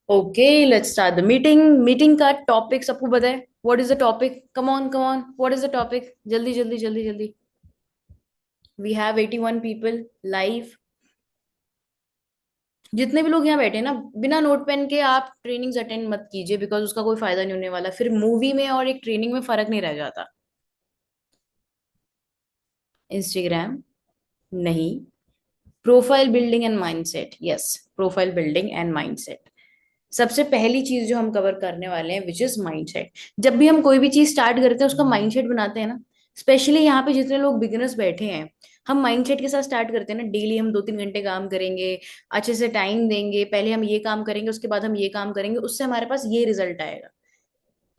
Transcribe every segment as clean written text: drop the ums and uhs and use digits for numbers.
Okay, let's start the meeting. Meeting का topic सबको पता है? What is the topic? Come on come on, what is the topic? जल्दी जल्दी जल्दी जल्दी। We have 81 people live. जितने भी लोग यहाँ बैठे हैं ना, बिना नोट पेन के आप ट्रेनिंग्स अटेंड मत कीजिए, बिकॉज उसका कोई फायदा नहीं होने वाला। फिर मूवी में और एक ट्रेनिंग में फर्क नहीं रह जाता। इंस्टाग्राम नहीं। Profile building and mindset, yes. Profile building and mindset. सबसे पहली चीज जो हम कवर करने वाले हैं विच इज माइंडसेट। जब भी हम कोई भी चीज स्टार्ट करते हैं उसका माइंडसेट बनाते हैं ना। स्पेशली यहाँ पे जितने लोग बिगिनर्स बैठे हैं, हम माइंडसेट के साथ स्टार्ट करते हैं ना। डेली हम 2-3 घंटे काम करेंगे, अच्छे से टाइम देंगे, पहले हम ये काम करेंगे, उसके बाद हम ये काम करेंगे, उससे हमारे पास ये रिजल्ट आएगा।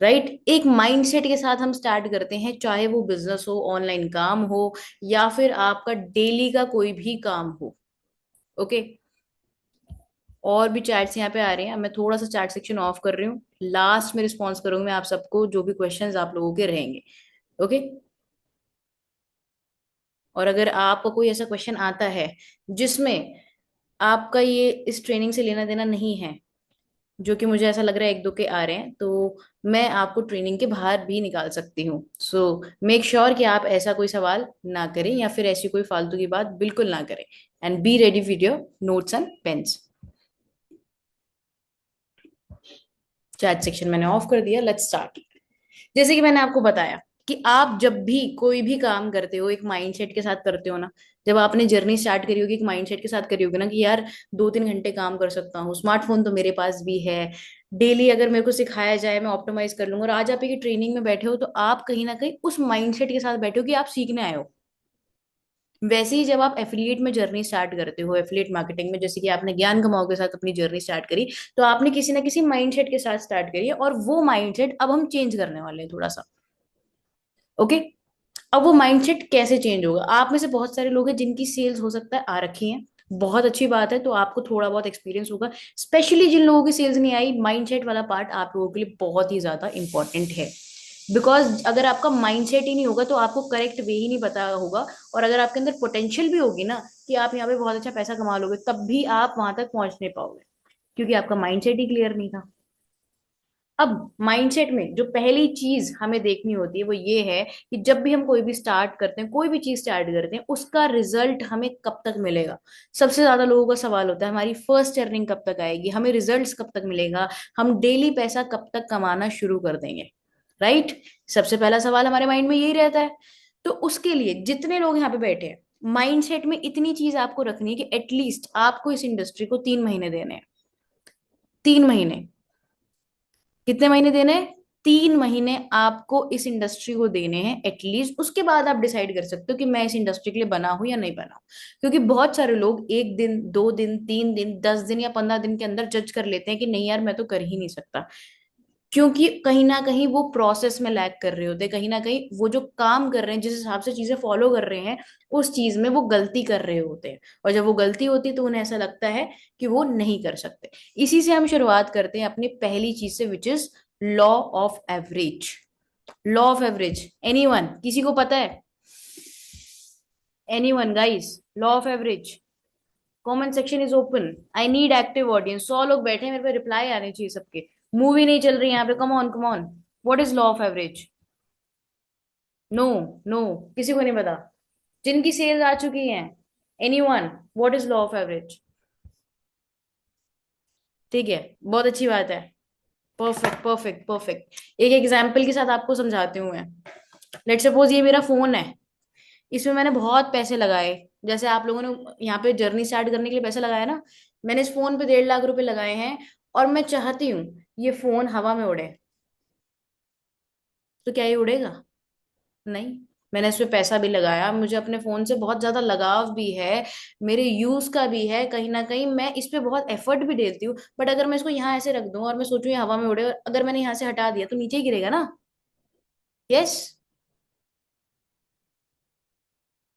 राइट? एक माइंडसेट के साथ हम स्टार्ट करते हैं, चाहे वो बिजनेस हो, ऑनलाइन काम हो, या फिर आपका डेली का कोई भी काम हो। ओके। और भी चैट्स यहाँ पे आ रहे हैं, मैं थोड़ा सा चैट सेक्शन ऑफ कर रही हूँ। लास्ट में रिस्पॉन्स करूंगी मैं आप सबको, जो भी क्वेश्चंस आप लोगों के रहेंगे। ओके। और अगर आपको कोई ऐसा क्वेश्चन आता है जिसमें आपका ये इस ट्रेनिंग से लेना देना नहीं है, जो कि मुझे ऐसा लग रहा है एक दो के आ रहे हैं, तो मैं आपको ट्रेनिंग के बाहर भी निकाल सकती हूँ। सो मेक श्योर कि आप ऐसा कोई सवाल ना करें, या फिर ऐसी कोई फालतू की बात बिल्कुल ना करें। And be ready with your notes and pains. Chat section मैंने ऑफ कर दिया, लेट्स स्टार्ट। जैसे कि मैंने आपको बताया कि आप जब भी कोई भी काम करते हो एक माइंडसेट के साथ करते हो ना। जब आपने जर्नी स्टार्ट करी होगी एक माइंडसेट के साथ करी होगी ना, कि यार 2-3 घंटे काम कर सकता हूँ, स्मार्टफोन तो मेरे पास भी है, डेली अगर मेरे को सिखाया जाए मैं ऑप्टिमाइज कर लूंगा। और आज आप एक ट्रेनिंग में बैठे हो तो आप कहीं ना कहीं उस माइंडसेट के साथ बैठे हो कि आप सीखने आए हो। वैसे ही जब आप एफिलिएट में जर्नी स्टार्ट करते हो, एफिलिएट मार्केटिंग में, जैसे कि आपने ज्ञान कमाओ के साथ अपनी जर्नी स्टार्ट करी, तो आपने किसी ना किसी माइंडसेट के साथ स्टार्ट करी है, और वो माइंडसेट अब हम चेंज करने वाले हैं थोड़ा सा। ओके। अब वो माइंडसेट कैसे चेंज होगा? आप में से बहुत सारे लोग हैं जिनकी सेल्स हो सकता है आ रखी हैं। बहुत अच्छी बात है, तो आपको थोड़ा बहुत एक्सपीरियंस होगा। स्पेशली जिन लोगों की सेल्स नहीं आई, माइंडसेट वाला पार्ट आप लोगों के लिए बहुत ही ज्यादा इंपॉर्टेंट है। बिकॉज अगर आपका माइंडसेट ही नहीं होगा तो आपको करेक्ट वे ही नहीं पता होगा। और अगर आपके अंदर पोटेंशियल भी होगी ना कि आप यहाँ पे बहुत अच्छा पैसा कमा लोगे, तब भी आप वहां तक पहुंच नहीं पाओगे, क्योंकि आपका माइंडसेट ही क्लियर नहीं था। अब माइंडसेट में जो पहली चीज हमें देखनी होती है वो ये है कि जब भी हम कोई भी स्टार्ट करते हैं, कोई भी चीज स्टार्ट करते हैं, उसका रिजल्ट हमें कब तक मिलेगा। सबसे ज्यादा लोगों का सवाल होता है हमारी फर्स्ट अर्निंग कब तक आएगी, हमें रिजल्ट्स कब तक मिलेगा, हम डेली पैसा कब तक कमाना शुरू कर देंगे। राइट? सबसे पहला सवाल हमारे माइंड में यही रहता है। तो उसके लिए जितने लोग यहाँ पे बैठे हैं, माइंडसेट में इतनी चीज आपको रखनी है कि एटलीस्ट आपको इस इंडस्ट्री को 3 महीने देने हैं। 3 महीने। कितने महीने देने हैं? 3 महीने आपको इस इंडस्ट्री को देने हैं एटलीस्ट। उसके बाद आप डिसाइड कर सकते हो कि मैं इस इंडस्ट्री के लिए बना हूं या नहीं बना हूं। क्योंकि बहुत सारे लोग 1 दिन, 2 दिन, 3 दिन, 10 दिन या 15 दिन के अंदर जज कर लेते हैं कि नहीं यार मैं तो कर ही नहीं सकता। क्योंकि कहीं ना कहीं वो प्रोसेस में लैग कर रहे होते हैं, कहीं ना कहीं वो जो काम कर रहे हैं, जिस हिसाब से चीजें फॉलो कर रहे हैं, उस चीज में वो गलती कर रहे होते हैं। और जब वो गलती होती है तो उन्हें ऐसा लगता है कि वो नहीं कर सकते। इसी से हम शुरुआत करते हैं अपनी पहली चीज से, which is law of average. Law of average, anyone? किसी को पता है? Anyone guys? Law of average. Comment section is open. I need active audience. 100 लोग बैठे हैं, मेरे पे रिप्लाई आने चाहिए सबके। मूवी नहीं चल रही यहाँ पे, come on come on. What is law of average? No. No. किसी को नहीं पता? जिनकी सेल्स आ चुकी हैं, anyone? What is law of average? ठीक है, बहुत अच्छी बात है। Perfect perfect perfect. एक एग्जाम्पल के साथ आपको समझाती हूँ मैं। लेट सपोज ये मेरा फोन है, इसमें मैंने बहुत पैसे लगाए। जैसे आप लोगों ने यहाँ पे जर्नी स्टार्ट करने के लिए पैसे लगाया ना, मैंने इस फोन पे 1.5 लाख रुपए लगाए हैं। और मैं चाहती हूँ ये फोन हवा में उड़े। तो क्या ये उड़ेगा? नहीं। मैंने इस पे पैसा भी लगाया, मुझे अपने फोन से बहुत ज्यादा लगाव भी है, मेरे यूज का भी है, कहीं ना कहीं मैं इस पे बहुत एफर्ट भी देती हूँ। बट अगर मैं इसको यहाँ ऐसे रख दूं और मैं सोचूं ये हवा में उड़े, और अगर मैंने यहाँ से हटा दिया तो नीचे ही गिरेगा ना। यस।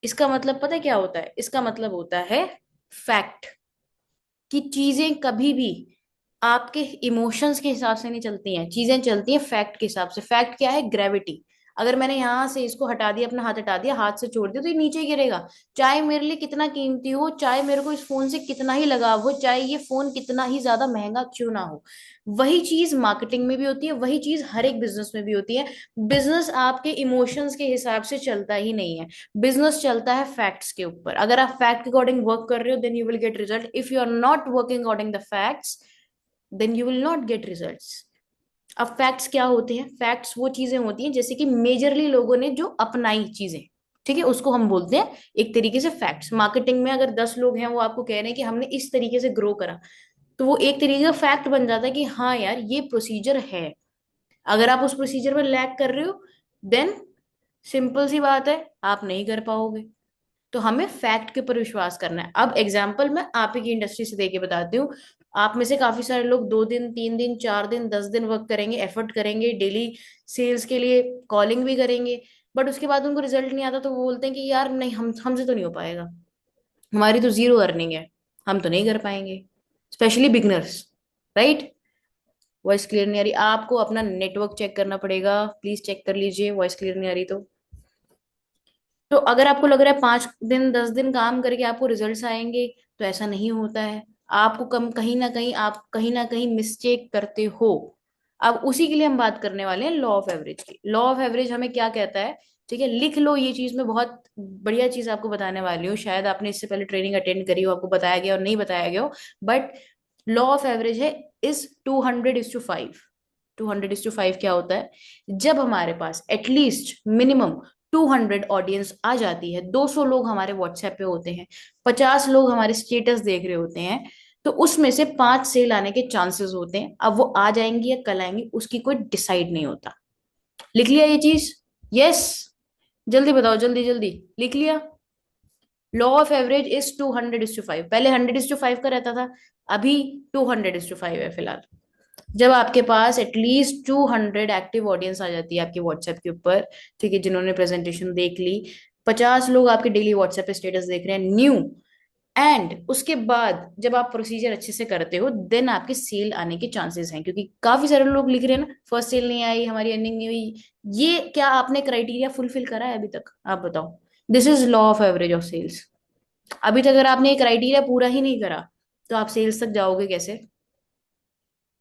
इसका मतलब पता है क्या होता है? इसका मतलब होता है फैक्ट। कि चीजें कभी भी आपके इमोशंस के हिसाब से नहीं चलती हैं, चीजें चलती हैं फैक्ट के हिसाब से। फैक्ट क्या है? ग्रेविटी। अगर मैंने यहाँ से इसको हटा दिया, अपना हाथ हटा दिया, हाथ से छोड़ दिया, तो ये नीचे गिरेगा। चाहे मेरे लिए कितना कीमती हो, चाहे मेरे को इस फोन से कितना ही लगाव हो, चाहे ये फोन कितना ही ज्यादा महंगा क्यों ना हो। वही चीज मार्केटिंग में भी होती है, वही चीज हर एक बिजनेस में भी होती है। बिजनेस आपके इमोशंस के हिसाब से चलता ही नहीं है। बिजनेस चलता है फैक्ट्स के ऊपर। अगर आप फैक्ट के अकॉर्डिंग वर्क कर रहे हो, then you will get result. If you are not working according the facts, then you will not get results. अब फैक्ट्स क्या होते हैं? फैक्ट्स वो चीजें होती हैं जैसे कि मेजरली लोगों ने जो अपनाई चीजें, ठीक है, उसको हम बोलते हैं एक तरीके से फैक्ट्स। मार्केटिंग में अगर 10 लोग हैं, वो आपको कह रहे हैं कि हमने इस तरीके से ग्रो करा, तो वो एक तरीके का फैक्ट बन जाता है कि हाँ यार, ये प्रोसीजर है। अगर आप उस प्रोसीजर में लैग कर रहे हो, देन सिंपल सी बात है, आप नहीं कर पाओगे। तो हमें फैक्ट के ऊपर विश्वास करना है। अब एग्जाम्पल मैं आप ही की इंडस्ट्री से देके बताती हूँ। आप में से काफी सारे लोग 2 दिन, 3 दिन, 4 दिन, 10 दिन वर्क करेंगे, एफर्ट करेंगे, डेली सेल्स के लिए कॉलिंग भी करेंगे, बट उसके बाद उनको रिजल्ट नहीं आता, तो वो बोलते हैं कि यार नहीं, हम हमसे तो नहीं हो पाएगा, हमारी तो जीरो अर्निंग है, हम तो नहीं कर पाएंगे। Specially beginners, right? Voice clear नहीं आ रही? आपको अपना नेटवर्क चेक करना पड़ेगा, प्लीज चेक कर लीजिए, वॉइस क्लियर नहीं आ रही तो अगर आपको लग रहा है 5 दिन, 10 दिन काम करके आपको रिजल्ट्स आएंगे, तो ऐसा नहीं होता है। आपको कम, कहीं ना कहीं आप कहीं ना कहीं मिस्टेक करते हो। अब उसी के लिए हम बात करने वाले हैं लॉ ऑफ एवरेज की। लॉ ऑफ एवरेज हमें क्या कहता है? ठीक है, लिख लो ये चीज। मैं बहुत बढ़िया चीज आपको बताने वाली हूँ। शायद आपने इससे पहले ट्रेनिंग अटेंड करी हो, आपको बताया गया और नहीं बताया गया हो, बट लॉ ऑफ एवरेज है इज 200:5। 200:5 क्या होता है? जब हमारे पास एटलीस्ट मिनिमम 200 ऑडियंस आ जाती है, 200 लोग हमारे व्हाट्सएप पे होते हैं, 50 लोग हमारे स्टेटस देख रहे होते हैं, तो उसमें से 5 सेल आने के चांसेस होते हैं। अब वो आ जाएंगी या कल आएंगी, उसकी कोई डिसाइड नहीं होता। लिख लिया ये चीज? यस? जल्दी बताओ, जल्दी जल्दी। लिख लिया? Law of average is 200:5। पहले 100:5 का रहता था, अभी 200:5 है फिलहाल। जब आपके पास एटलीस्ट 200 एक्टिव ऑडियंस आ जाती है आपके व्हाट्सएप के ऊपर, ठीक है, जिन्होंने प्रेजेंटेशन देख ली, 50 लोग आपके डेली व्हाट्सएप पे स्टेटस देख रहे हैं न्यू, एंड उसके बाद जब आप प्रोसीजर अच्छे से करते हो, देन आपके सेल आने के चांसेस हैं। क्योंकि काफी सारे लोग लिख रहे हैं ना, फर्स्ट सेल नहीं आई, हमारी अर्निंग नहीं हुई। ये क्या आपने क्राइटेरिया फुलफिल करा है अभी तक? आप बताओ। This is law of average of sales. अभी तक अगर आपने ये क्राइटेरिया पूरा ही नहीं करा, तो आप सेल्स तक जाओगे कैसे?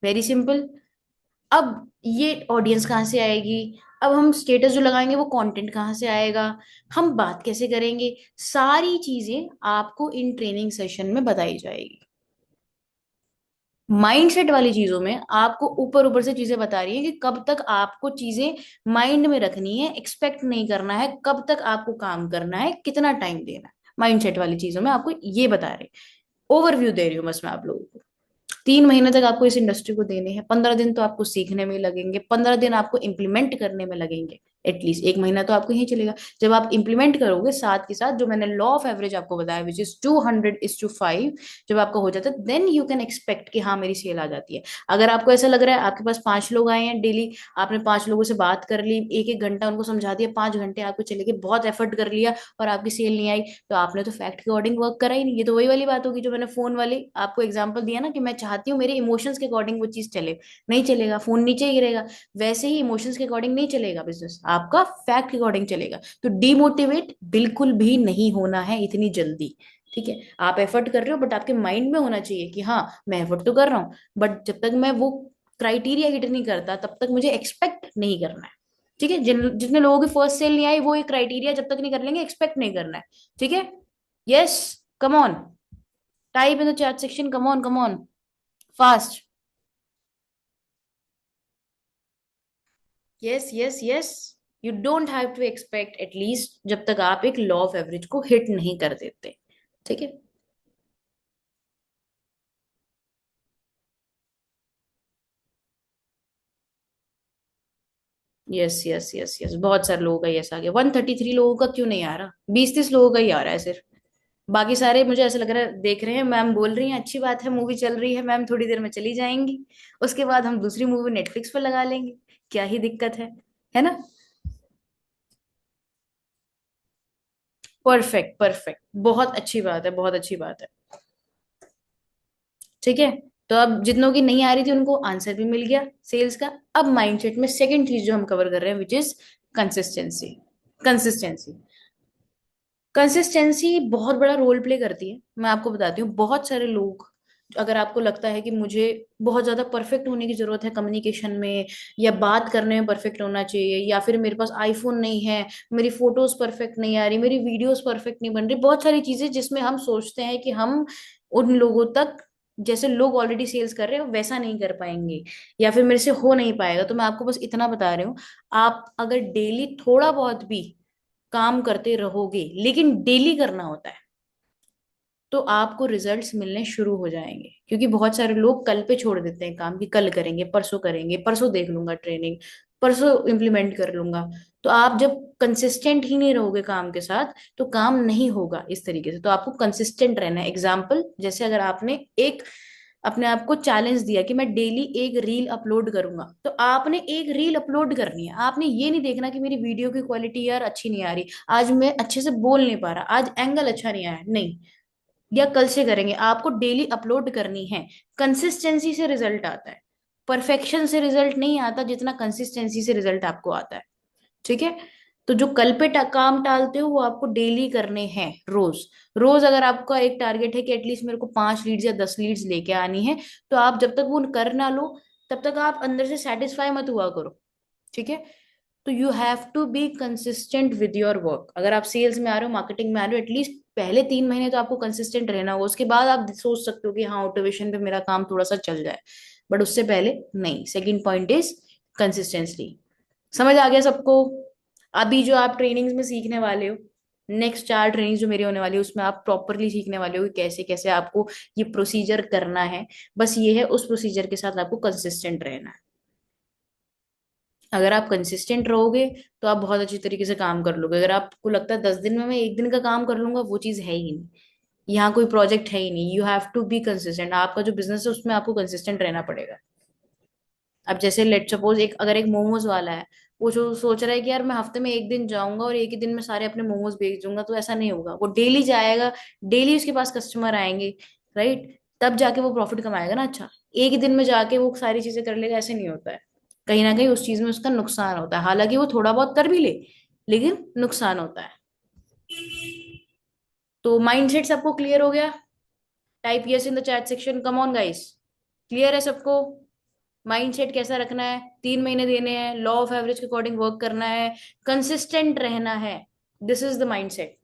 Very simple. अब ये ऑडियंस कहाँ से आएगी? अब हम स्टेटस जो लगाएंगे, वो कंटेंट कहाँ से आएगा? हम बात कैसे करेंगे? सारी चीजें आपको इन ट्रेनिंग सेशन में बताई जाएगी। माइंडसेट वाली चीजों में आपको ऊपर ऊपर से चीजें बता रही है कि कब तक आपको चीजें माइंड में रखनी है, एक्सपेक्ट नहीं करना है, कब तक आपको काम करना है, कितना टाइम देना है। माइंडसेट वाली चीजों में आपको ये बता रहे, ओवरव्यू दे रही हूँ बस मैं आप लोगों को। 3 महीने तक आपको इस इंडस्ट्री को देने हैं, 15 दिन तो आपको सीखने में लगेंगे, 15 दिन आपको इम्प्लीमेंट करने में लगेंगे, एटलीस्ट 1 महीना तो आपको यही चलेगा। जब आप इम्प्लीमेंट करोगे साथ के साथ, जो मैंने लॉ ऑफ एवरेज आपको बताया विच इज 200:5, जब आपका हो जाता है, देन यू कैन एक्सपेक्ट कि हाँ मेरी सेल आ जाती है। अगर आपको ऐसा लग रहा है आपके पास 5 लोग आए हैं डेली, आपने 5 लोगों से बात कर ली, 1-1 घंटा उनको समझा दिया, 5 घंटे आपको चले गए, बहुत एफर्ट कर लिया, और आपकी सेल नहीं आई, तो आपने तो फैक्ट के अकॉर्डिंग वर्क करा ही नहीं। ये तो वही वाली बात होगी जो मैंने फोन वाली आपको एग्जांपल दिया ना, कि मैं चाहती हूँ मेरे इमोशंस के अकॉर्डिंग वो चीज चले। नहीं चलेगा, फोन नीचे ही गिरेगा। वैसे ही इमोशंस के अकॉर्डिंग नहीं चलेगा बिजनेस, आपका फैक्ट के अकॉर्डिंग चलेगा। तो डिमोटिवेट बिल्कुल भी नहीं होना है इतनी जल्दी। ठीक है, आप एफर्ट कर रहे हो, बट आपके माइंड में होना चाहिए कि हाँ मैं एफर्ट तो कर रहा हूँ, बट जब तक मैं वो क्राइटेरिया हिट नहीं करता, तब तक मुझे एक्सपेक्ट नहीं करना है। ठीक है, जितने लोगों की फर्स्ट सेल नहीं आई, वो ये क्राइटेरिया जब तक नहीं कर लेंगे, एक्सपेक्ट नहीं करना है। ठीक है? Yes? Come on, type in the chat section, come on, come on, fast. Yes yes yes. You don't have to expect, at least जब तक आप एक लॉ ऑफ एवरेज को हिट नहीं कर देते। ठीक है? यस यस यस यस, बहुत सारे लोगों का यस आ गया। 133 लोगों का क्यों नहीं आ रहा? 20-30 लोगों का ही आ रहा है सिर्फ। बाकी सारे मुझे ऐसा लग रहा है देख रहे हैं, मैम बोल रही हैं अच्छी बात है, मूवी चल रही है, मैम थोड़ी देर में चली जाएंगी, उसके बाद हम दूसरी मूवी नेटफ्लिक्स पर लगा लेंगे, क्या ही दिक्कत है ना? परफेक्ट परफेक्ट, बहुत अच्छी बात है, बहुत अच्छी बात है। ठीक है, तो अब जितनों की नहीं आ रही थी उनको आंसर भी मिल गया सेल्स का। अब माइंडसेट में सेकंड चीज जो हम कवर कर रहे हैं, which is consistency. Consistency. Consistency बहुत बड़ा रोल प्ले करती है। मैं आपको बताती हूँ, बहुत सारे लोग, अगर आपको लगता है कि मुझे बहुत ज्यादा परफेक्ट होने की जरूरत है कम्युनिकेशन में, या बात करने में परफेक्ट होना चाहिए, या फिर मेरे पास आईफोन नहीं है, मेरी फोटोज परफेक्ट नहीं आ रही, मेरी वीडियोस परफेक्ट नहीं बन रही, बहुत सारी चीजें जिसमें हम सोचते हैं कि हम उन लोगों तक, जैसे लोग ऑलरेडी सेल्स कर रहे हैं वैसा नहीं कर पाएंगे, या फिर मेरे से हो नहीं पाएगा। तो मैं आपको बस इतना बता रही हूँ, आप अगर डेली थोड़ा बहुत भी काम करते रहोगे, लेकिन डेली करना होता है, तो आपको रिजल्ट्स मिलने शुरू हो जाएंगे। क्योंकि बहुत सारे लोग कल पे छोड़ देते हैं काम, कि कल करेंगे, परसों देख लूंगा ट्रेनिंग, परसों इम्प्लीमेंट कर लूंगा। तो आप जब कंसिस्टेंट ही नहीं रहोगे काम के साथ, तो काम नहीं होगा इस तरीके से। तो आपको कंसिस्टेंट रहना है। एग्जाम्पल, जैसे अगर आपने एक अपने आप को चैलेंज दिया कि मैं डेली एक रील अपलोड करूंगा, तो आपने एक रील अपलोड करनी है। आपने ये नहीं देखना कि मेरी वीडियो की क्वालिटी यार अच्छी नहीं आ रही, आज मैं अच्छे से बोल नहीं पा रहा, आज एंगल अच्छा नहीं आया, नहीं, या कल से करेंगे। आपको डेली अपलोड करनी है। कंसिस्टेंसी से रिजल्ट आता है, परफेक्शन से रिजल्ट नहीं आता, जितना कंसिस्टेंसी से रिजल्ट आपको आता है। ठीक है। तो जो कल पे काम टालते हो वो आपको डेली करने हैं, रोज। रोज अगर आपका एक टारगेट है कि एटलीस्ट मेरे को 5 लीड्स या 10 लीड्स लेके आनी है, तो आप जब तक वो कर ना लो, तब तक आप अंदर से सेटिस्फाई मत हुआ करो। ठीक है। तो you have to be consistent with your work. अगर आप सेल्स में आ रहे हो, मार्केटिंग में आ रहे हो, एटलीस्ट पहले 3 महीने तो आपको कंसिस्टेंट रहना होगा। उसके बाद आप सोच सकते हो कि हाँ, ऑटोमेशन पे मेरा काम थोड़ा सा चल जाए, बट उससे पहले नहीं। Second point is consistency. समझ आ गया सबको? अभी जो आप ट्रेनिंग्स में सीखने वाले हो, नेक्स्ट 4 ट्रेनिंग्स जो मेरी होने वाली है, उसमें आप प्रॉपरली सीखने वाले हो कि कैसे कैसे आपको ये प्रोसीजर करना है। बस ये है, उस प्रोसीजर के साथ आपको कंसिस्टेंट रहना है। अगर आप कंसिस्टेंट रहोगे, तो आप बहुत अच्छी तरीके से काम कर लोगे। अगर आपको लगता है 10 दिन में मैं एक दिन का काम कर लूंगा, वो चीज है ही नहीं। यहाँ कोई प्रोजेक्ट है ही नहीं। You have to be consistent. आपका जो बिजनेस है उसमें आपको कंसिस्टेंट रहना पड़ेगा। अब जैसे लेट सपोज, एक अगर एक मोमोज वाला है, वो जो सोच रहा है कि यार मैं हफ्ते में एक दिन जाऊंगा और एक ही दिन में सारे अपने मोमोज बेच दूंगा, तो ऐसा नहीं होगा। वो डेली जाएगा, डेली उसके पास कस्टमर आएंगे, राइट? तब जाके वो प्रॉफिट कमाएगा ना। अच्छा, एक ही दिन में जाके वो सारी चीजें कर लेगा, ऐसे नहीं होता है। कहीं ना कहीं उस चीज में उसका नुकसान होता है। हालांकि वो थोड़ा बहुत कर भी ले, लेकिन नुकसान होता है। तो माइंडसेट सबको क्लियर हो गया? Type yes in the chat section, come on guys. Clear है सबको? माइंडसेट कैसा रखना है, 3 महीने देने हैं, लॉ ऑफ एवरेज के अकॉर्डिंग वर्क करना है, कंसिस्टेंट रहना है। This is the mindset.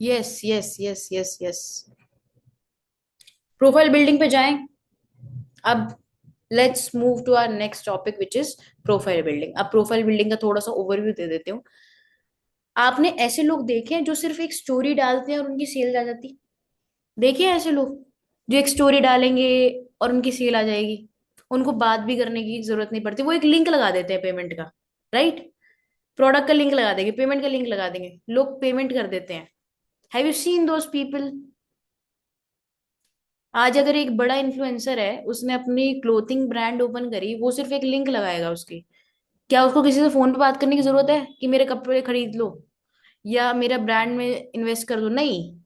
Yes yes yes yes yes. Profile building पे जाएं अब। Let's move to our next topic which is profile building. अब प्रोफाइल बिल्डिंग का थोड़ा सा ओवरव्यू दे देती हूँ। आपने ऐसे लोग देखे हैं जो सिर्फ एक स्टोरी डालते हैं और उनकी सेल आ जाती? देखे हैं ऐसे लोग जो एक स्टोरी डालेंगे और उनकी सेल आ जाएगी? उनको बात भी करने की जरूरत नहीं पड़ती, वो एक लिंक लगा देते हैं पेमेंट का, राइट? प्रोडक्ट का लिंक लगा देंगे, पेमेंट का लिंक लगा देंगे, लोग पेमेंट कर देते हैं। Have you seen those people? आज अगर एक बड़ा इन्फ्लुएंसर है, उसने अपनी क्लोथिंग ब्रांड ओपन करी, वो सिर्फ एक लिंक लगाएगा उसकी। क्या उसको किसी से फोन पे बात करने की जरूरत है कि मेरे कपड़े खरीद लो या मेरा ब्रांड में इन्वेस्ट कर दो? नहीं।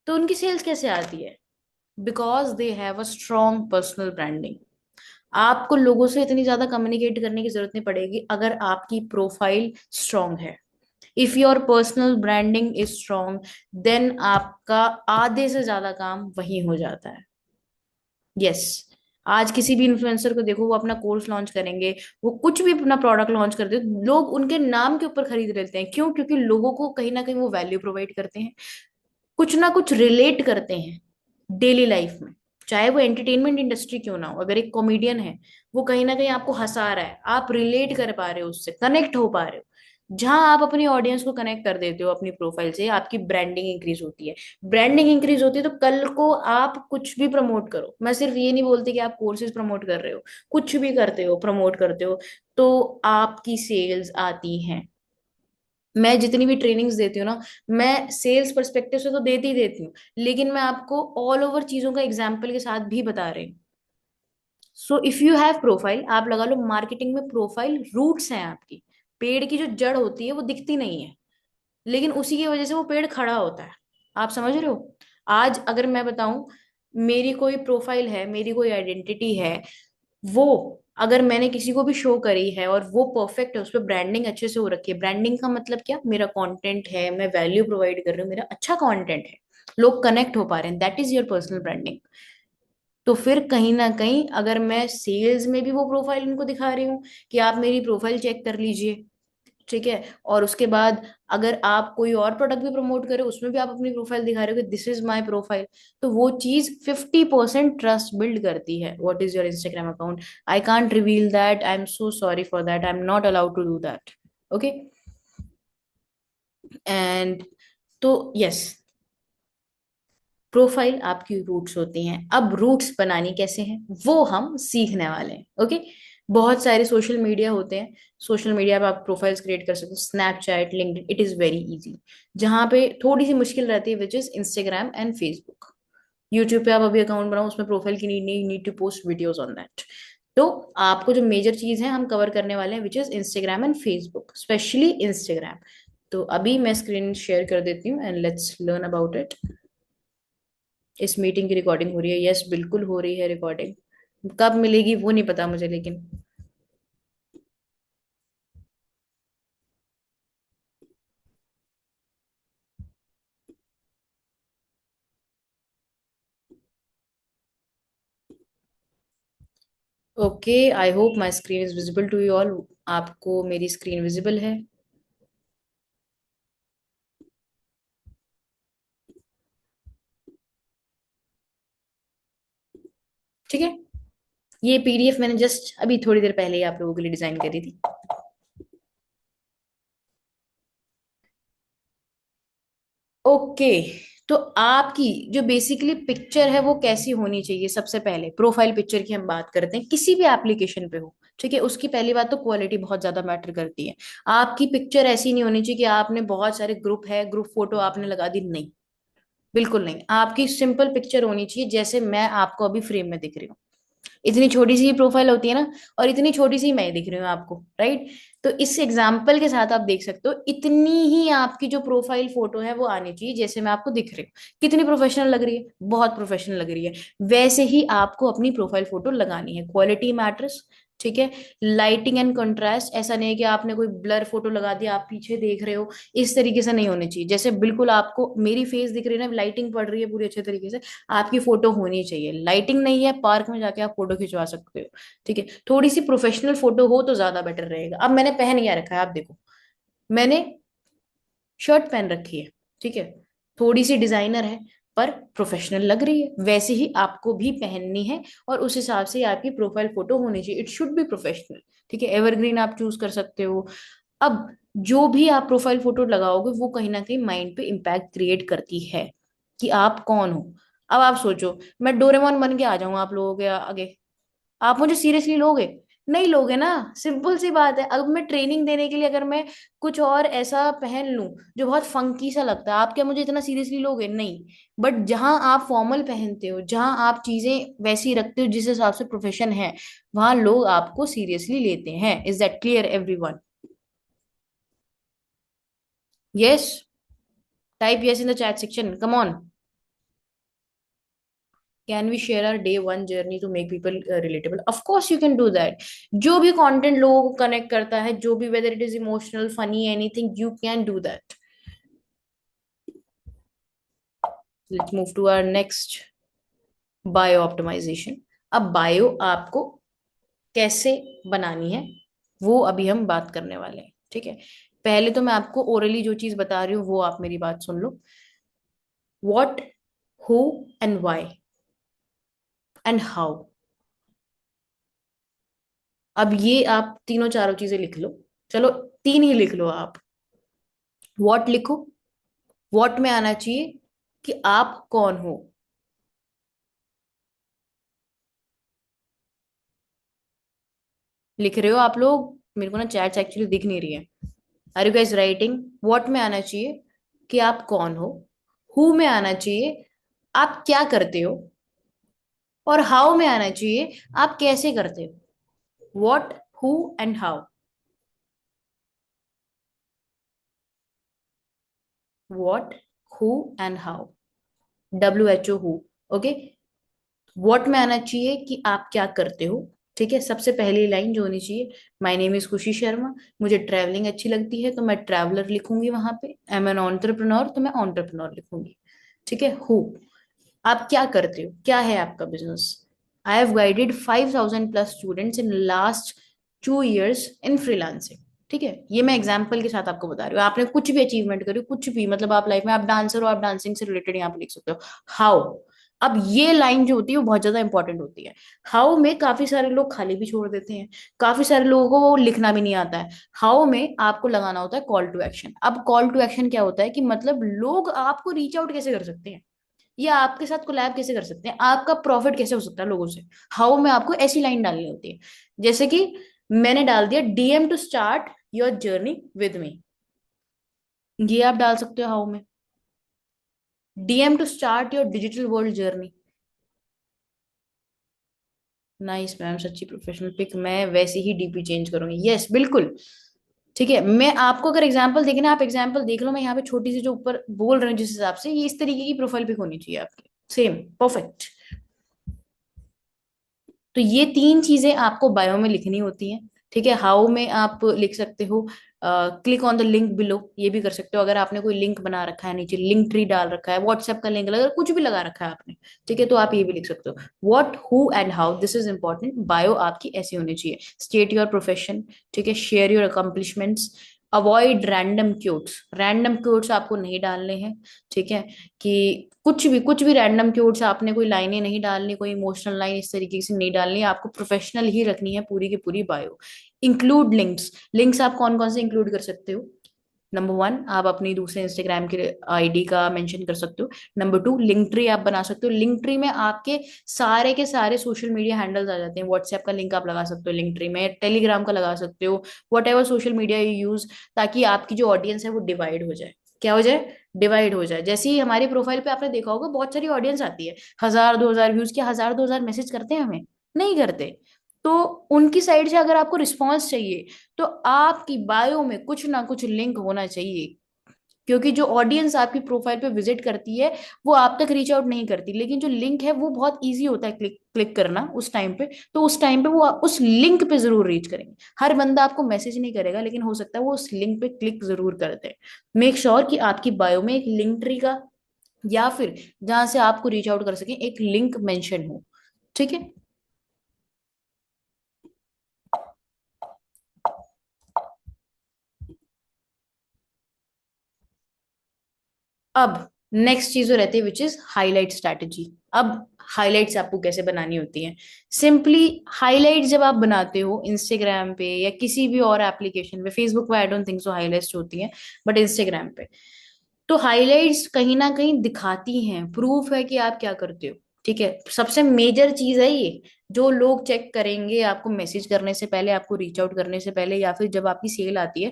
तो उनकी सेल्स कैसे आती है? Because they have a strong personal branding. आपको लोगों से इतनी ज्यादा कम्युनिकेट करने की जरूरत नहीं पड़ेगी अगर आपकी प्रोफाइल स्ट्रॉन्ग है। If your personal branding is strong, then आपका आधे से ज्यादा काम वहीं हो जाता है। यस। आज किसी भी इन्फ्लुएंसर को देखो, वो अपना कोर्स लॉन्च करेंगे, वो कुछ भी अपना प्रोडक्ट लॉन्च कर दे, लोग उनके नाम के ऊपर खरीद लेते हैं। क्यों? क्योंकि लोगों को कहीं ना कहीं वो वैल्यू प्रोवाइड करते हैं, कुछ ना कुछ रिलेट करते हैं डेली लाइफ में। चाहे वो एंटरटेनमेंट इंडस्ट्री क्यों ना हो, अगर एक कॉमेडियन है, वो कहीं ना कहीं आपको हंसा रहा है, आप रिलेट कर पा रहे हो, उससे कनेक्ट हो पा रहे हो। जहां आप अपनी ऑडियंस को कनेक्ट कर देते हो अपनी प्रोफाइल से, आपकी ब्रांडिंग इंक्रीज होती है। ब्रांडिंग इंक्रीज होती है तो कल को आप कुछ भी प्रमोट करो, मैं सिर्फ ये नहीं बोलती कि आप कोर्सेज प्रमोट कर रहे हो, कुछ भी करते हो, प्रमोट करते हो, तो आपकी सेल्स आती हैं। मैं जितनी भी ट्रेनिंग्स देती हूँ ना, मैं सेल्स पर्सपेक्टिव से तो देती ही देती हूँ, लेकिन मैं आपको ऑल ओवर चीजों का एग्जाम्पल के साथ भी बता रही हूँ। So if you have profile, आप लगा लो मार्केटिंग में प्रोफाइल रूट्स हैं आपकी। पेड़ की जो जड़ होती है वो दिखती नहीं है, लेकिन उसी की वजह से वो पेड़ खड़ा होता है। आप समझ रहे हो? आज अगर मैं बताऊं, मेरी कोई प्रोफाइल है, मेरी कोई आइडेंटिटी है, वो अगर मैंने किसी को भी शो करी है और वो परफेक्ट है, उस पर ब्रांडिंग अच्छे से हो रखी है, ब्रांडिंग का मतलब क्या, मेरा कंटेंट है, मैं वैल्यू प्रोवाइड कर रही हूँ, मेरा अच्छा कंटेंट है, लोग कनेक्ट हो पा रहे हैं, that is your personal branding. तो फिर कहीं ना कहीं अगर मैं सेल्स में भी वो प्रोफाइल उनको दिखा रही हूँ कि आप मेरी प्रोफाइल चेक कर लीजिए, ठीक है, और उसके बाद अगर आप कोई और प्रोडक्ट भी प्रमोट करें उसमें भी आप अपनी प्रोफाइल दिखा रहे हो कि दिस इज माय प्रोफाइल, तो वो चीज 50% ट्रस्ट बिल्ड करती है। What is your Instagram account, I can't reveal that, I am so sorry for that, I am not allowed to do that. Okay. And तो यस, प्रोफाइल आपकी roots होती हैं। अब रूट्स बनानी कैसे हैं वो हम सीखने वाले हैं। ओके। बहुत सारे सोशल मीडिया होते हैं, सोशल मीडिया पे आप प्रोफाइल्स क्रिएट कर सकते हो, Snapchat, LinkedIn, it is very easy. जहां पे थोड़ी सी मुश्किल रहती है which is Instagram and Facebook. YouTube पे आप अभी अकाउंट बनाओ, उसमें प्रोफाइल की नीड नहीं, need to post videos on that. तो आपको जो मेजर चीज है हम कवर करने वाले हैं which is Instagram and Facebook, specially Instagram. तो अभी मैं स्क्रीन शेयर कर देती हूँ and let's learn about it. इस मीटिंग की रिकॉर्डिंग हो रही है, यस बिल्कुल हो रही है रिकॉर्डिंग। कब मिलेगी वो नहीं पता मुझे, लेकिन okay, I hope my screen is visible to you all. आपको मेरी स्क्रीन विजिबल है? ठीक है। ये पीडीएफ मैंने जस्ट अभी थोड़ी देर पहले ही आप लोगों के लिए डिजाइन करी थी। ओके। तो आपकी जो बेसिकली पिक्चर है वो कैसी होनी चाहिए, सबसे पहले प्रोफाइल पिक्चर की हम बात करते हैं, किसी भी एप्लीकेशन पे हो, ठीक है। उसकी पहली बात तो क्वालिटी बहुत ज्यादा मैटर करती है। आपकी पिक्चर ऐसी नहीं होनी चाहिए कि आपने बहुत सारे ग्रुप है, ग्रुप फोटो आपने लगा दी, नहीं, बिल्कुल नहीं। आपकी सिंपल पिक्चर होनी चाहिए जैसे मैं आपको अभी फ्रेम में दिख रही हूँ। इतनी छोटी सी प्रोफाइल होती है ना, और इतनी छोटी सी मैं दिख रही हूँ आपको, राइट। तो इस एग्जाम्पल के साथ आप देख सकते हो, इतनी ही आपकी जो प्रोफाइल फोटो है वो आनी चाहिए जैसे मैं आपको दिख रही हूँ। कितनी प्रोफेशनल लग रही है, बहुत प्रोफेशनल लग रही है। वैसे ही आपको अपनी प्रोफाइल फोटो लगानी है, क्वालिटी मैटर्स, ठीक है। लाइटिंग एंड कंट्रास्ट, ऐसा नहीं है कि आपने कोई ब्लर फोटो लगा दिया आप पीछे देख रहे हो, इस तरीके से नहीं होनी चाहिए। जैसे बिल्कुल आपको मेरी फेस दिख रही है ना, लाइटिंग पड़ रही है पूरी अच्छे तरीके से, आपकी फोटो होनी चाहिए। लाइटिंग नहीं है, पार्क में जाके आप फोटो खिंचवा सकते हो, ठीक है। थोड़ी सी प्रोफेशनल फोटो हो तो ज्यादा बेटर रहेगा। अब मैंने पहन क्या रखा है आप देखो, मैंने शर्ट पहन रखी है, ठीक है, थोड़ी सी डिजाइनर है पर प्रोफेशनल लग रही है, वैसे ही आपको भी पहननी है। और उस हिसाब से आपकी प्रोफाइल फोटो होनी चाहिए, इट शुड बी प्रोफेशनल, ठीक है। एवरग्रीन आप चूज कर सकते हो। अब जो भी आप प्रोफाइल फोटो लगाओगे वो कहीं ना कहीं माइंड पे इम्पैक्ट क्रिएट करती है कि आप कौन हो। अब आप सोचो, मैं डोरेमोन बन के आ जाऊं आप लोगों के आगे, आप मुझे सीरियसली लोगे? नहीं लोगे ना। सिंपल सी बात है। अब मैं ट्रेनिंग देने के लिए अगर मैं कुछ और ऐसा पहन लूं जो बहुत फंकी सा लगता है, आप क्या मुझे इतना सीरियसली लोगे? नहीं। बट जहां आप फॉर्मल पहनते हो, जहां आप चीजें वैसी रखते हो जिस हिसाब से प्रोफेशन है, वहां लोग आपको सीरियसली लेते हैं। Is that clear everyone? Yes, type yes in the chat section, come on. Can we share our day one journey to make people relatable? Of course you can do that. जो भी content लोगों को connect करता है, जो भी, whether it is emotional, funny, anything, you can do that. Let's move to our next, bio optimization. अब bio आपको कैसे बनानी है वो अभी हम बात करने वाले हैं, ठीक है। पहले तो मैं आपको ओरली जो चीज बता रही हूँ वो आप मेरी बात सुन लो। What, who and why and how. अब ये आप तीनों चारों चीजें लिख लो। चलो, तीन ही लिख लो आप। व्हाट लिखो, व्हाट में आना चाहिए कि आप कौन हो। लिख रहे हो आप लोग? मेरे को ना चैट्स एक्चुअली दिख नहीं रही है। Are you guys writing? What में आना चाहिए कि आप कौन हो, हु में आना चाहिए आप क्या करते हो, और हाउ में आना चाहिए आप कैसे करते हो। What, who and how. What, who and how, WHO, who. Okay. What में आना चाहिए कि आप क्या करते हो, ठीक है, सबसे पहली लाइन जो होनी चाहिए, माय नेम इज खुशी शर्मा, मुझे ट्रैवलिंग अच्छी लगती है तो मैं ट्रैवलर लिखूंगी वहां पे। आई एम एन एंटरप्रेन्योर तो मैं एंटरप्रेन्योर लिखूंगी। ठीक है। हु, आप क्या करते हो, क्या है आपका business. I have guided 5,000+ students in last 2 years in freelancing. ठीक है, ये मैं एग्जाम्पल के साथ आपको बता रही हूँ। आपने कुछ भी अचीवमेंट करी हो, कुछ भी, मतलब आप लाइफ में आप डांसर हो, आप डांसिंग से रिलेटेड यहाँ पे लिख सकते हो हाउ। अब ये लाइन जो होती है वो बहुत ज्यादा इंपॉर्टेंट होती है। हाउ में काफी सारे लोग खाली भी छोड़ देते हैं, काफी सारे लोगों को वो लिखना भी नहीं आता है। हाउ में आपको लगाना होता है कॉल टू एक्शन। अब कॉल टू एक्शन क्या होता है कि मतलब लोग आपको रीच आउट कैसे कर सकते हैं, या आपके साथ कोलैब कैसे कर सकते हैं, आपका प्रॉफिट कैसे हो सकता है लोगों से। हाउ में आपको ऐसी लाइन डालनी होती है, जैसे कि मैंने डाल दिया DM to start your journey with me. ये आप डाल सकते हो हाउ में। DM to start your digital world journey. Nice ma'am, सच्ची प्रोफेशनल पिक, मैं वैसे ही DP चेंज करूंगी, यस बिल्कुल। ठीक है, मैं आपको अगर एग्जांपल देखे ना, आप एग्जांपल देख लो, मैं यहाँ पे छोटी सी जो ऊपर बोल रही हूँ जिस हिसाब से, ये इस तरीके की प्रोफाइल पिक होनी चाहिए आपकी, सेम परफेक्ट। तो ये तीन चीजें आपको बायो में लिखनी होती हैं। ठीक है, हाउ में आप लिख सकते हो click on the link below, ये भी कर सकते हो। अगर आपने कोई लिंक बना रखा है, नीचे लिंक ट्री डाल रखा है, व्हाट्सएप का लिंक, अगर कुछ भी लगा रखा है आपने, ठीक है, तो आप ये भी लिख सकते हो। What, who and how, this is important. Bio आपकी ऐसी होनी चाहिए। स्टेट योर प्रोफेशन, ठीक है, share your accomplishments, avoid random quotes, random quotes आपको नहीं डालने हैं। ठीक है, कि कुछ भी रैंडम क्योट्स, आपने कोई लाइनें नहीं डालनी, कोई इमोशनल लाइन इस तरीके से नहीं डालनी, आपको प्रोफेशनल ही रखनी है पूरी की पूरी बायो। इंक्लूड लिंक्स, लिंक्स आप कौन कौन से इंक्लूड कर सकते हो। नंबर 1, आप अपनी दूसरे इंस्टाग्राम के ID का मेंशन कर सकते हो। नंबर 2, लिंक ट्री आप बना सकते हो। लिंक ट्री में आपके सारे के सारे सोशल मीडिया हैंडल्स आ जाते हैं। व्हाट्सएप का लिंक आप लगा सकते हो लिंक ट्री में, टेलीग्राम का लगा सकते हो, what ever social media you use, ताकि आपकी जो ऑडियंस है वो डिवाइड हो जाए। क्या हो जाए, डिवाइड हो जाए। जैसे ही हमारी प्रोफाइल पे आपने देखा होगा बहुत सारी ऑडियंस आती है, 1,000 2,000 व्यूज, क्या 1,000 2,000 मैसेज करते हैं हमें, नहीं करते। तो उनकी साइड से अगर आपको रिस्पॉन्स चाहिए, तो आपकी बायो में कुछ ना कुछ लिंक होना चाहिए। क्योंकि जो ऑडियंस आपकी प्रोफाइल पे विजिट करती है वो आप तक रीच आउट नहीं करती, लेकिन जो लिंक है वो बहुत इजी होता है क्लिक क्लिक करना उस टाइम पे। तो उस टाइम पे वो उस लिंक पे जरूर रीच करेंगे। हर बंदा आपको मैसेज नहीं करेगा, लेकिन हो सकता है वो उस लिंक पे क्लिक जरूर कर दे। मेक श्योर कि आपकी बायो में एक लिंक ट्री का, या फिर जहां से आपको रीच आउट कर सके, एक लिंक मेंशन हो। ठीक है। अब नेक्स्ट चीज जो रहती है विच इज हाईलाइट स्ट्रैटेजी। अब हाईलाइट्स आपको कैसे बनानी होती हैं। सिंपली हाईलाइट जब आप बनाते हो इंस्टाग्राम पे या किसी भी और एप्लीकेशन पे, फेसबुक पे I don't think so highlights होती हैं, बट इंस्टाग्राम पे तो हाईलाइट्स कहीं ना कहीं दिखाती हैं, प्रूफ है कि आप क्या करते हो। ठीक है, सबसे मेजर चीज है ये, जो लोग चेक करेंगे आपको मैसेज करने से पहले, आपको रीच आउट करने से पहले, या फिर जब आपकी सेल आती है।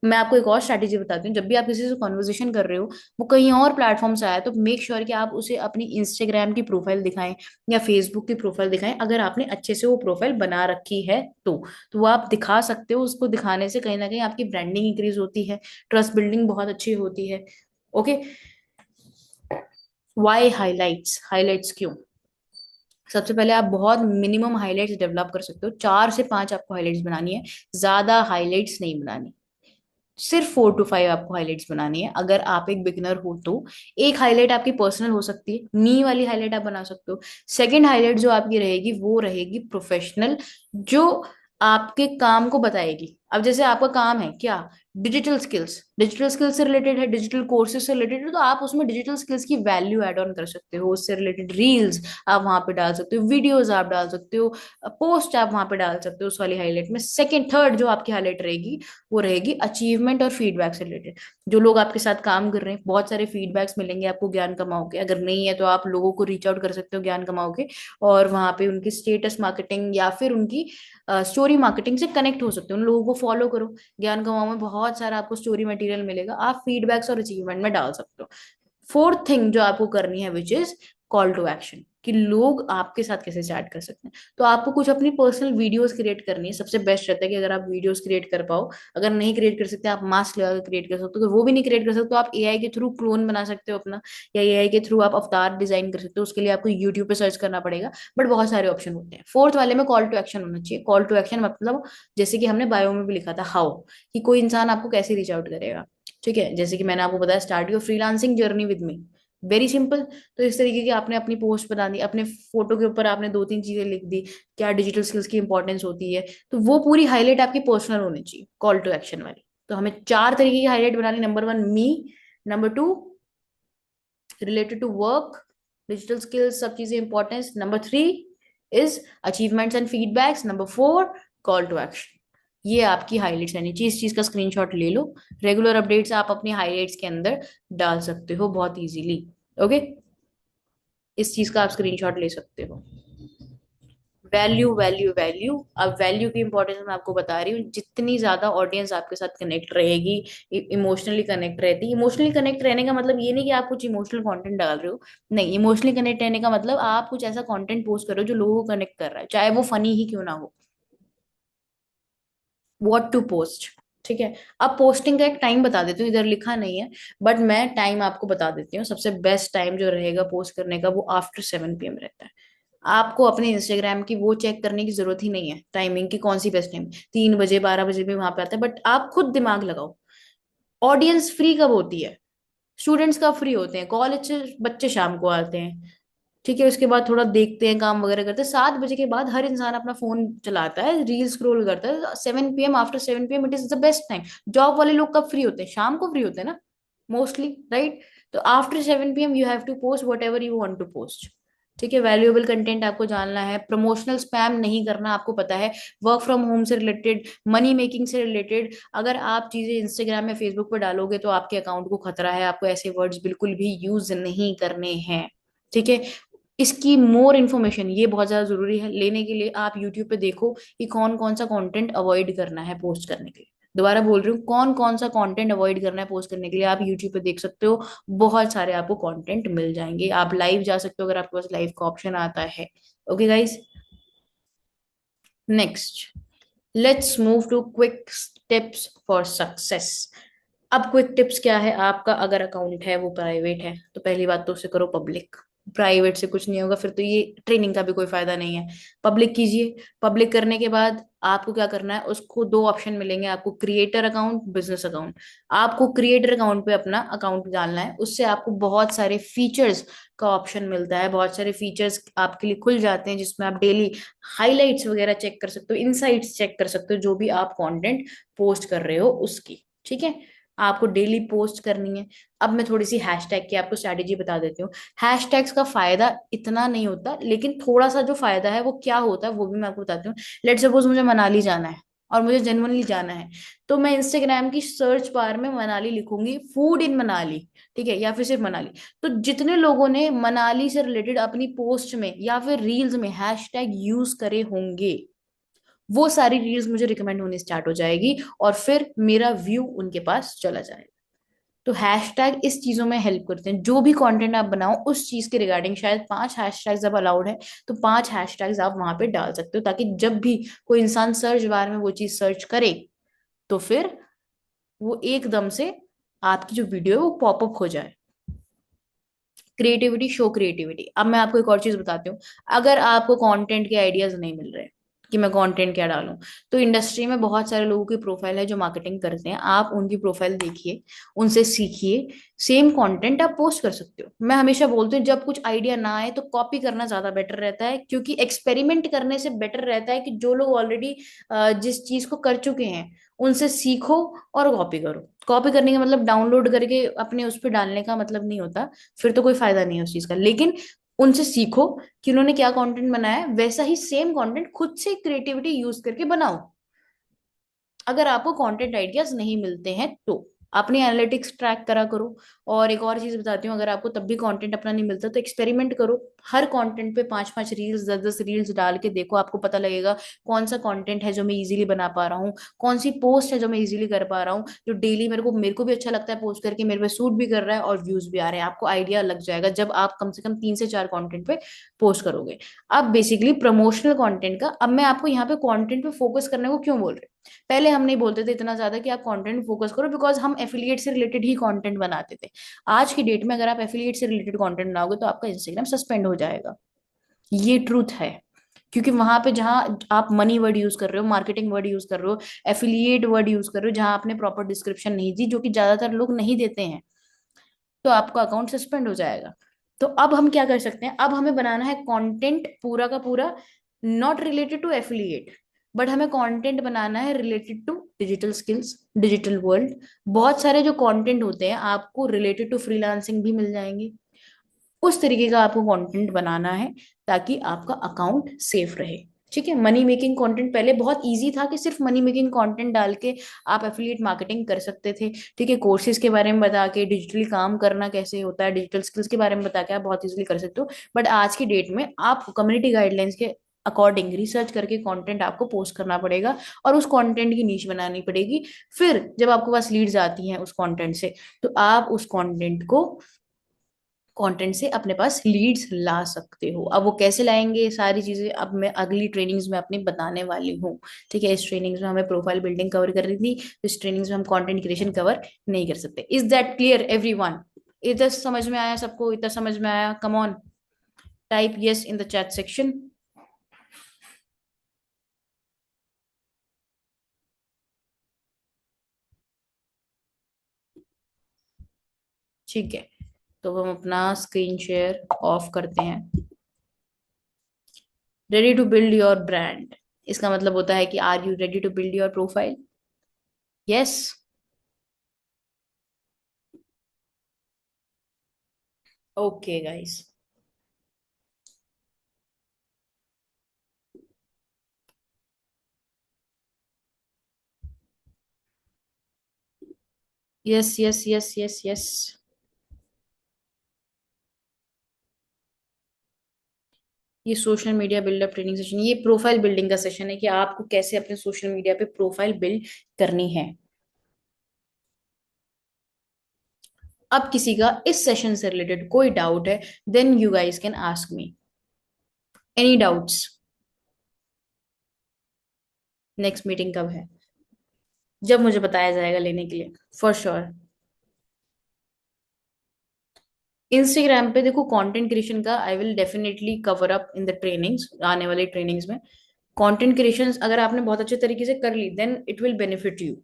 मैं आपको एक और स्ट्रैटेजी बताती हूँ, जब भी आप किसी से कॉन्वर्जेशन कर रहे हो, वो कहीं और प्लेटफॉर्म से आया, तो मेक श्योर कि आप उसे अपनी इंस्टाग्राम की प्रोफाइल दिखाएं या फेसबुक की प्रोफाइल दिखाएं, अगर आपने अच्छे से वो प्रोफाइल बना रखी है तो वो आप दिखा सकते हो। उसको दिखाने से कहीं ना कहीं आपकी ब्रांडिंग इंक्रीज होती है, ट्रस्ट बिल्डिंग बहुत अच्छी होती है। ओके। वाई हाइलाइट्स, हाइलाइट्स क्यों। सबसे पहले आप बहुत मिनिमम हाइलाइट्स डेवलप कर सकते हो, 4 से 5 आपको हाइलाइट्स बनानी है, ज्यादा हाइलाइट्स नहीं बनानी। सिर्फ 4 to 5 आपको हाइलाइट्स बनानी है अगर आप एक बिगिनर हो तो। एक हाईलाइट आपकी पर्सनल हो सकती है, मी वाली हाईलाइट आप बना सकते हो। सेकंड हाईलाइट जो आपकी रहेगी वो रहेगी प्रोफेशनल, जो आपके काम को बताएगी। अब जैसे आपका काम है क्या, डिजिटल स्किल्स, डिजिटल स्किल्स से रिलेटेड है, डिजिटल कोर्सेज से रिलेटेड है, तो आप उसमें डिजिटल स्किल्स की वैल्यू एड ऑन कर सकते हो। उससे रिलेटेड रील्स आप वहां पे डाल सकते हो, वीडियोस आप डाल सकते हो, पोस्ट आप वहां पे डाल सकते हो उस वाली हाईलाइट में। सेकंड थर्ड जो आपकी हाईलाइट रहेगी वो रहेगी अचीवमेंट और फीडबैक से रिलेटेड। जो लोग आपके साथ काम कर रहे हैं, बहुत सारे फीडबैक्स मिलेंगे आपको ज्ञान कमाओ के, अगर नहीं है तो आप लोगों को रीच आउट कर सकते हो ज्ञान कमाओ के, और वहां पे उनकी स्टेटस मार्केटिंग या फिर उनकी स्टोरी मार्केटिंग से कनेक्ट हो सकते हो। उन लोगों को फॉलो करो, ज्ञान कमाओ में बहुत सारा आपको स्टोरी मटेरियल मिलेगा, आप फीडबैक्स और अचीवमेंट में डाल सकते हो। फोर्थ थिंग जो आपको करनी है which is call to action, कि लोग आपके साथ कैसे चैट कर सकते हैं। तो आपको कुछ अपनी पर्सनल वीडियोस क्रिएट करनी है। सबसे बेस्ट रहता है कि अगर आप वीडियोस क्रिएट कर पाओ, अगर नहीं क्रिएट कर सकते आप मास्क लगा कर क्रिएट कर सकते हो, अगर वो भी नहीं क्रिएट कर सकते तो आप एआई के थ्रू क्लोन बना सकते हो अपना, या एआई के थ्रू आप अवतार डिजाइन कर सकते हो। उसके लिए आपको यूट्यूब पे सर्च करना पड़ेगा, बट बहुत सारे ऑप्शन होते हैं। फोर्थ वाले में कॉल टू एक्शन होना चाहिए। कॉल टू एक्शन मतलब जैसे कि हमने बायो में भी लिखा था हाउ, कि कोई इंसान आपको कैसे रीच आउट करेगा। ठीक है, जैसे कि मैंने आपको बताया start your freelancing journey with me, very simple. तो इस तरीके की आपने अपनी पोस्ट बना दी, अपने फोटो के ऊपर आपने दो तीन चीजें लिख दी, क्या डिजिटल स्किल्स की इंपॉर्टेंस होती है, तो वो पूरी हाईलाइट आपकी पर्सनल होनी चाहिए कॉल टू एक्शन वाली। तो हमें चार तरीके की हाईलाइट बनानी। Number one me, number two related to work, digital skills सब चीजें importance, number three is achievements and feedbacks, number four call to action. ये आपकी हाईलाइट्स रहनी चाहिए। इस चीज का स्क्रीनशॉट ले लो। रेगुलर अपडेट्स आप अपनी हाईलाइट्स के अंदर डाल सकते हो बहुत इजीली। ओके, इस चीज का आप स्क्रीनशॉट ले सकते हो। वैल्यू वैल्यू वैल्यू, अब वैल्यू की इंपॉर्टेंस मैं आपको बता रही हूँ। जितनी ज्यादा ऑडियंस आपके साथ कनेक्ट रहेगी, इमोशनली कनेक्ट रहती, इमोशनली कनेक्ट रहने का मतलब ये नहीं कि आप कुछ इमोशनल कंटेंट डाल रहे हो, नहीं, इमोशनली कनेक्ट रहने का मतलब आप कुछ ऐसा कंटेंट पोस्ट कर रहे हो जो लोगों को कनेक्ट कर रहा है, चाहे वो फनी ही क्यों ना हो। व्हाट टू पोस्ट, ठीक है। अब पोस्टिंग का एक टाइम बता देती हूँ, इधर लिखा नहीं है, बट मैं टाइम आपको बता देती हूँ। सबसे बेस्ट टाइम जो रहेगा पोस्ट करने का वो आफ्टर 7 PM रहता है। आपको अपने इंस्टाग्राम की वो चेक करने की जरूरत ही नहीं है टाइमिंग की, कौन सी बेस्ट टाइम, 3 बजे 12 बजे भी वहां पे आता है, बट आप खुद दिमाग लगाओ। ऑडियंस फ्री कब होती है? स्टूडेंट्स कब फ्री होते हैं? कॉलेज से बच्चे शाम को आते हैं, ठीक है, उसके बाद थोड़ा देखते हैं, काम वगैरह करते हैं। 7 बजे के बाद हर इंसान अपना फोन चलाता है, रील स्क्रॉल करता है। 7 PM, after 7 PM it is the best time. Job वाले लोग कब फ्री होते हैं? शाम को फ्री होते हैं ना, मोस्टली, राइट। तो after 7 PM you have to post whatever you want to post. ठीक है, वैल्यूएबल कंटेंट आपको जानना है, प्रमोशनल स्पैम नहीं करना, आपको पता है। वर्क फ्रॉम होम से रिलेटेड, मनी मेकिंग से रिलेटेड, अगर आप चीजें इंस्टाग्राम या फेसबुक पर डालोगे तो आपके अकाउंट को खतरा है। आपको ऐसे वर्ड्स बिल्कुल भी यूज नहीं करने हैं, ठीक है। इसकी मोर इन्फॉर्मेशन ये बहुत ज्यादा जरूरी है लेने के लिए, आप यूट्यूब पे देखो कि कौन कौन सा कंटेंट अवॉइड करना है पोस्ट करने के लिए। दोबारा बोल रही हूँ, कौन कौन सा कंटेंट अवॉइड करना है पोस्ट करने के लिए, आप यूट्यूब पे देख सकते हो। बहुत सारे आपको कंटेंट मिल जाएंगे। आप लाइव जा सकते हो अगर आपके पास लाइव का ऑप्शन आता है। Okay guys, next let's move to quick tips for success. अब क्विक टिप्स क्या है? आपका अगर अकाउंट है वो प्राइवेट है तो पहली बात तो उसे करो पब्लिक। प्राइवेट से कुछ नहीं होगा, फिर तो ये ट्रेनिंग का भी कोई फायदा नहीं है। पब्लिक कीजिए। पब्लिक करने के बाद आपको क्या करना है, उसको दो ऑप्शन मिलेंगे आपको, क्रिएटर अकाउंट, बिजनेस अकाउंट। आपको क्रिएटर अकाउंट पे अपना अकाउंट डालना है, उससे आपको बहुत सारे फीचर्स का ऑप्शन मिलता है, बहुत सारे फीचर्स आपके लिए खुल जाते हैं, जिसमें आप डेली हाइलाइट्स वगैरह चेक कर सकते हो, इनसाइट्स चेक कर सकते हो, जो भी आप कंटेंट पोस्ट कर रहे हो उसकी, ठीक है। आपको डेली पोस्ट करनी है। अब मैं थोड़ी सी हैशटैग की आपको स्ट्रैटेजी बता देती हूँ। हैशटैग्स का फायदा इतना नहीं होता, लेकिन थोड़ा सा जो फायदा है वो क्या होता है वो भी मैं आपको बताती हूँ। लेट सपोज मुझे मनाली जाना है और मुझे जेन्युइनली जाना है, तो मैं इंस्टाग्राम की सर्च बार में मनाली लिखूंगी, फूड इन मनाली, ठीक है, या फिर सिर्फ मनाली। तो जितने लोगों ने मनाली से रिलेटेड अपनी पोस्ट में या फिर रील्स में हैशटैग यूज करे होंगे, वो सारी रील्स मुझे रिकमेंड होनी स्टार्ट हो जाएगी, और फिर मेरा व्यू उनके पास चला जाएगा। तो हैशटैग इस चीजों में हेल्प करते हैं। जो भी कंटेंट आप बनाओ उस चीज के रिगार्डिंग, शायद 5 हैशटैग्स अब अलाउड है, तो 5 हैशटैग्स आप वहां पे डाल सकते हो, ताकि जब भी कोई इंसान सर्च बार में वो चीज सर्च करे तो फिर वो एकदम से आपकी जो वीडियो है वो पॉपअप हो जाए। Creativity, show creativity. अब मैं आपको एक और चीज बताती हूँ। अगर आपको कंटेंट के आइडियाज नहीं मिल रहे कि मैं कंटेंट क्या डालूं, तो इंडस्ट्री में बहुत सारे लोगों की प्रोफाइल है जो मार्केटिंग करते हैं, आप उनकी प्रोफाइल देखिए, उनसे सीखिए, सेम कंटेंट आप पोस्ट कर सकते हो। मैं हमेशा बोलती हूँ जब कुछ आइडिया ना आए तो कॉपी करना ज्यादा बेटर रहता है, क्योंकि एक्सपेरिमेंट करने से बेटर रहता है कि जो लोग ऑलरेडी जिस चीज को कर चुके हैं उनसे सीखो और कॉपी करो। कॉपी करने का मतलब डाउनलोड करके अपने उस पर डालने का मतलब नहीं होता, फिर तो कोई फायदा नहीं है उस चीज का। लेकिन उनसे सीखो कि उन्होंने क्या कंटेंट बनाया है, वैसा ही सेम कंटेंट खुद से क्रिएटिविटी यूज करके बनाओ, अगर आपको कंटेंट आइडियाज नहीं मिलते हैं तो। अपनी एनालिटिक्स ट्रैक करा करो। और एक और चीज बताती हूँ, अगर आपको तब भी कंटेंट अपना नहीं मिलता तो एक्सपेरिमेंट करो। हर कंटेंट पे 5-5 रील्स, 10-10 रील्स डाल के देखो, आपको पता लगेगा कौन सा कंटेंट है जो मैं इजीली बना पा रहा हूँ, कौन सी पोस्ट है जो मैं इजीली कर पा रहा हूँ, जो डेली मेरे को भी अच्छा लगता है पोस्ट करके, मेरे पे सूट भी कर रहा है और व्यूज भी आ रहे हैं। आपको आइडिया लग जाएगा जब आप कम से कम 3 से 4 कंटेंट पे पोस्ट करोगे। अब बेसिकली प्रमोशनल कंटेंट का, अब मैं आपको यहाँ पे कंटेंट पे फोकस करने को क्यों बोल रही हूँ। पहले हम नहीं बोलते थे इतना ज्यादा कि आप कंटेंट फोकस करो, बिकॉज हम एफिलिएट से रिलेटेड ही कंटेंट बनाते थे। आज की डेट में अगर आप एफिलिएट से रिलेटेड कंटेंट बनाओगे तो आपका इंस्टाग्राम सस्पेंड हो जाएगा। ये ट्रूथ है। क्योंकि वहां पे जहां आप मनी वर्ड यूज कर रहे हो, मार्केटिंग वर्ड यूज कर रहे हो, एफिलिएट वर्ड यूज कर रहे हो, जहां आपने प्रॉपर डिस्क्रिप्शन नहीं दी, जो कि ज्यादातर लोग नहीं देते हैं, तो आपका अकाउंट सस्पेंड हो जाएगा। तो अब हम क्या कर सकते हैं, अब हमें बनाना है कंटेंट पूरा का पूरा not related to affiliate, but हमें कंटेंट बनाना है related to digital skills, digital world. बहुत सारे जो कंटेंट होते हैं आपको रिलेटेड टू फ्रीलांसिंग भी मिल जाएंगे। उस तरीके का आपको कंटेंट बनाना है ताकि आपका अकाउंट सेफ रहे। ठीक है, मनी मेकिंग कंटेंट पहले बहुत इजी था कि सिर्फ मनी मेकिंग कंटेंट डाल के आप एफिलिएट मार्केटिंग कर सकते थे। ठीक है, कोर्सेज के बारे में बता के, डिजिटली काम करना कैसे होता है, डिजिटल स्किल्स के बारे में बता के आप बहुत इजीली कर सकते हो। बट आज की डेट में आप कम्युनिटी गाइडलाइंस के अकॉर्डिंग रिसर्च करके कंटेंट आपको पोस्ट करना पड़ेगा और उस कंटेंट की नीश बनानी पड़ेगी। फिर जब आपके पास लीड्स आती हैं उस कंटेंट से, तो आप उस कंटेंट को, कंटेंट से अपने पास लीड्स ला सकते हो। अब वो कैसे लाएंगे, ये सारी चीजें अब मैं अगली ट्रेनिंग्स में अपनी बताने वाली हूँ। ठीक है, इस ट्रेनिंग्स में हमें प्रोफाइल बिल्डिंग कवर कर रही थी, तो इस ट्रेनिंग्स में हम कंटेंट क्रिएशन कवर नहीं कर सकते। Is that clear everyone? इधर समझ में आया सबको? इतना समझ में आया? कम on, type yes in the chat section. ठीक है, तो हम अपना स्क्रीन शेयर ऑफ करते हैं। Ready to build your brand, इसका मतलब होता है कि are you ready to build your profile? Yes. Okay guys. Yes yes yes yes yes. ये social media buildup training session, ये प्रोफाइल बिल्डिंग का सेशन है कि आपको कैसे अपने सोशल मीडिया पे प्रोफाइल बिल्ड करनी है। अब किसी का इस सेशन से रिलेटेड कोई डाउट है, then you guys can ask me any doubts. Next meeting कब है? जब मुझे बताया जाएगा लेने के लिए, फॉर श्योर। इंस्टाग्राम पे देखो, कंटेंट क्रिएशन का I will definitely cover up in the trainings, आने वाली ट्रेनिंग्स में। कंटेंट क्रिएशन अगर आपने बहुत अच्छे तरीके से कर ली, then it will benefit you.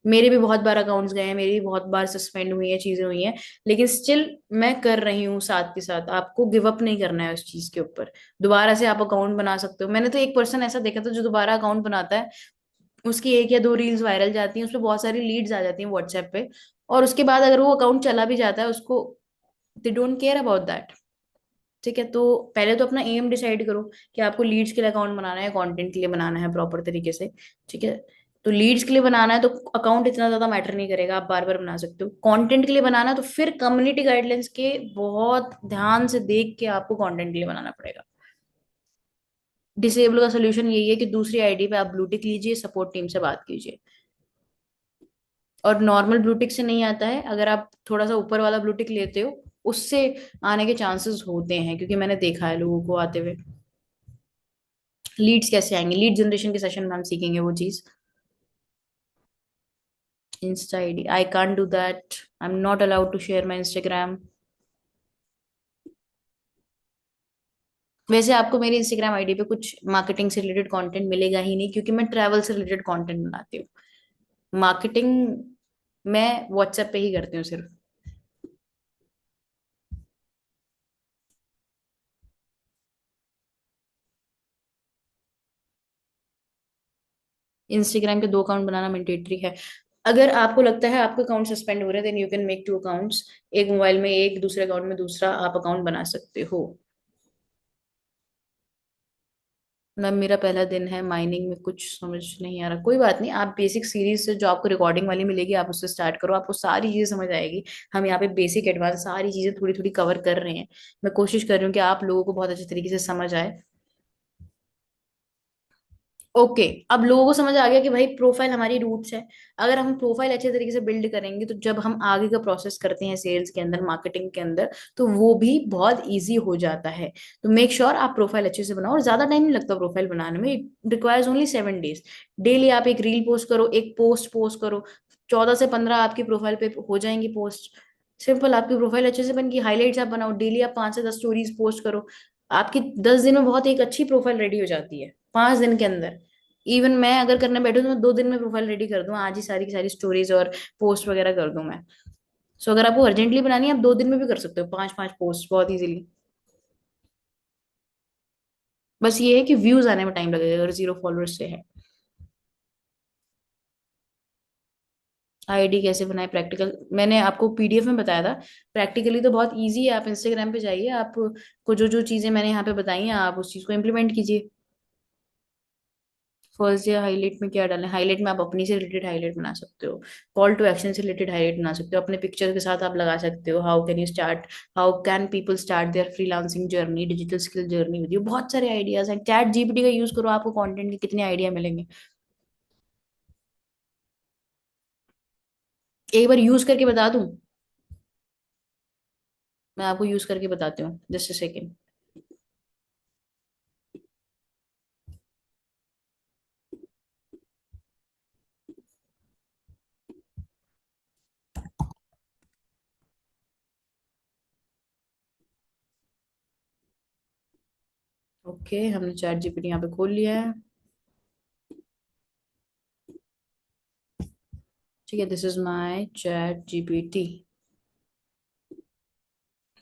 मेरे भी बहुत बार अकाउंट्स गए हैं, मेरी भी बहुत बार सस्पेंड हुई है, चीजें हुई हैं, लेकिन स्टिल मैं कर रही हूँ। साथ के साथ आपको गिव अप नहीं करना है उस चीज के ऊपर। दोबारा से आप अकाउंट बना सकते हो। मैंने तो एक पर्सन ऐसा देखा था जो दोबारा अकाउंट बनाता है, उसकी 1 या 2 रील्स वायरल जाती हैं, उसपे बहुत सारी लीड्स आ जाती हैं व्हाट्सएप पे, और उसके बाद अगर वो अकाउंट चला भी जाता है, उसको, they don't care about that. ठीक है, तो पहले तो अपना एम डिसाइड करो कि आपको लीड्स के लिए अकाउंट बनाना है, कंटेंट के लिए बनाना है प्रॉपर तरीके से। ठीक है, तो लीड्स के लिए बनाना है तो अकाउंट इतना ज्यादा मैटर नहीं करेगा, आप बार बार बना सकते हो। कंटेंट के लिए बनाना है तो फिर कम्युनिटी गाइडलाइंस के बहुत ध्यान से देख के आपको कंटेंट के लिए बनाना पड़ेगा। डिसेबल का सोल्यूशन यही है कि दूसरी आईडी पे आप ब्लूटिक लीजिए, सपोर्ट टीम से बात कीजिए। और नॉर्मल ब्लूटिक से नहीं आता है, अगर आप थोड़ा सा ऊपर वाला ब्लूटिक लेते हो, उससे आने के चांसेस होते हैं, क्योंकि मैंने देखा है लोगों को आते हुए। लीड्स कैसे आएंगे, लीड जनरेशन के सेशन में हम सीखेंगे वो चीज। Insta ID I can't do that, I am not allowed to share my Instagram. वैसे आपको मेरी इंस्टाग्राम आईडी पे कुछ मार्केटिंग से रिलेटेड कंटेंट मिलेगा ही नहीं, क्योंकि मैं ट्रैवल से रिलेटेड कंटेंट बनाती हूँ। मार्केटिंग मैं व्हाट्सएप पे ही करती हूँ सिर्फ। इंस्टाग्राम के 2 अकाउंट बनाना मैंडेटरी है। अगर आपको लगता है आपके अकाउंट सस्पेंड हो रहे हैं, then you can make 2 accounts. एक मोबाइल में एक, दूसरे अकाउंट में दूसरा, आप अकाउंट बना सकते हो। मतलब मेरा पहला दिन है माइनिंग में, कुछ समझ नहीं आ रहा। कोई बात नहीं, आप बेसिक सीरीज से जो आपको रिकॉर्डिंग वाली मिलेगी आप उससे स्टार्ट करो, आपको सारी चीजें समझ आएगी। हम यहाँ पे बेसिक एडवांस सारी चीजें थोड़ी थोड़ी कवर कर रहे हैं। मैं कोशिश कर रही हूँ कि आप लोगों को बहुत अच्छे तरीके से समझ आए। ओके, अब लोगों को समझ आ गया कि भाई प्रोफाइल हमारी रूट्स है। अगर हम प्रोफाइल अच्छे तरीके से बिल्ड करेंगे तो जब हम आगे का प्रोसेस करते हैं सेल्स के अंदर, मार्केटिंग के अंदर, तो वो भी बहुत इजी हो जाता है। तो मेक श्योर आप प्रोफाइल अच्छे से बनाओ, और ज्यादा टाइम नहीं लगता प्रोफाइल बनाने में, it requires only 7 days. Daily आप एक रील पोस्ट करो, एक पोस्ट करो, 14 से 15 आपकी प्रोफाइल पे हो जाएंगी पोस्ट। सिंपल, आपकी प्रोफाइल अच्छे से बन गई, हाईलाइट्स आप बनाओ, डेली आप 5 से 10 स्टोरीज पोस्ट करो। आपकी 10 दिन में बहुत एक अच्छी प्रोफाइल रेडी हो जाती है, 5 दिन के अंदर। इवन मैं अगर करने बैठूं तो मैं 2 दिन में प्रोफाइल रेडी कर दूं, आज ही सारी की सारी स्टोरीज और पोस्ट वगैरह कर दूं मैं। सो अगर आपको अर्जेंटली बनानी है आप 2 दिन में भी कर सकते हो, 5 5 पोस्ट बहुत इजीली। बस ये है कि व्यूज आने में टाइम लगेगा अगर 0 फॉलोअर्स से है। आईडी कैसे बनाए प्रैक्टिकल, मैंने आपको पीडीएफ में बताया था। प्रैक्टिकली तो बहुत इजी है, आप इंस्टाग्राम पे जाइए, आपको जो जो चीजें मैंने यहाँ पे बताई हैं आप उस चीज को इम्प्लीमेंट कीजिए। फर्स्ट डे हाईलाइट में क्या डालें, हाईलाइट में आप अपनी से रिलेटेड हाईलाइट बना सकते हो, कॉल टू एक्शन से रिलेटेड हाईलाइट बना सकते हो, अपने पिक्चर के साथ आप लगा सकते हो, how can people start their freelancing journey, digital skill journey with you. बहुत सारे आइडियाज हैं, चैट जीपीटी का यूज करो, आपको कंटेंट के कितने आइडिया मिलेंगे। एक बार यूज करके बता दूं, मैं आपको यूज करके बताती हूँ, जस्ट अ सेकेंड। ओके, हमने चैट जीपीटी यहाँ पे खोल लिया है। ठीक है, this is my ChatGPT.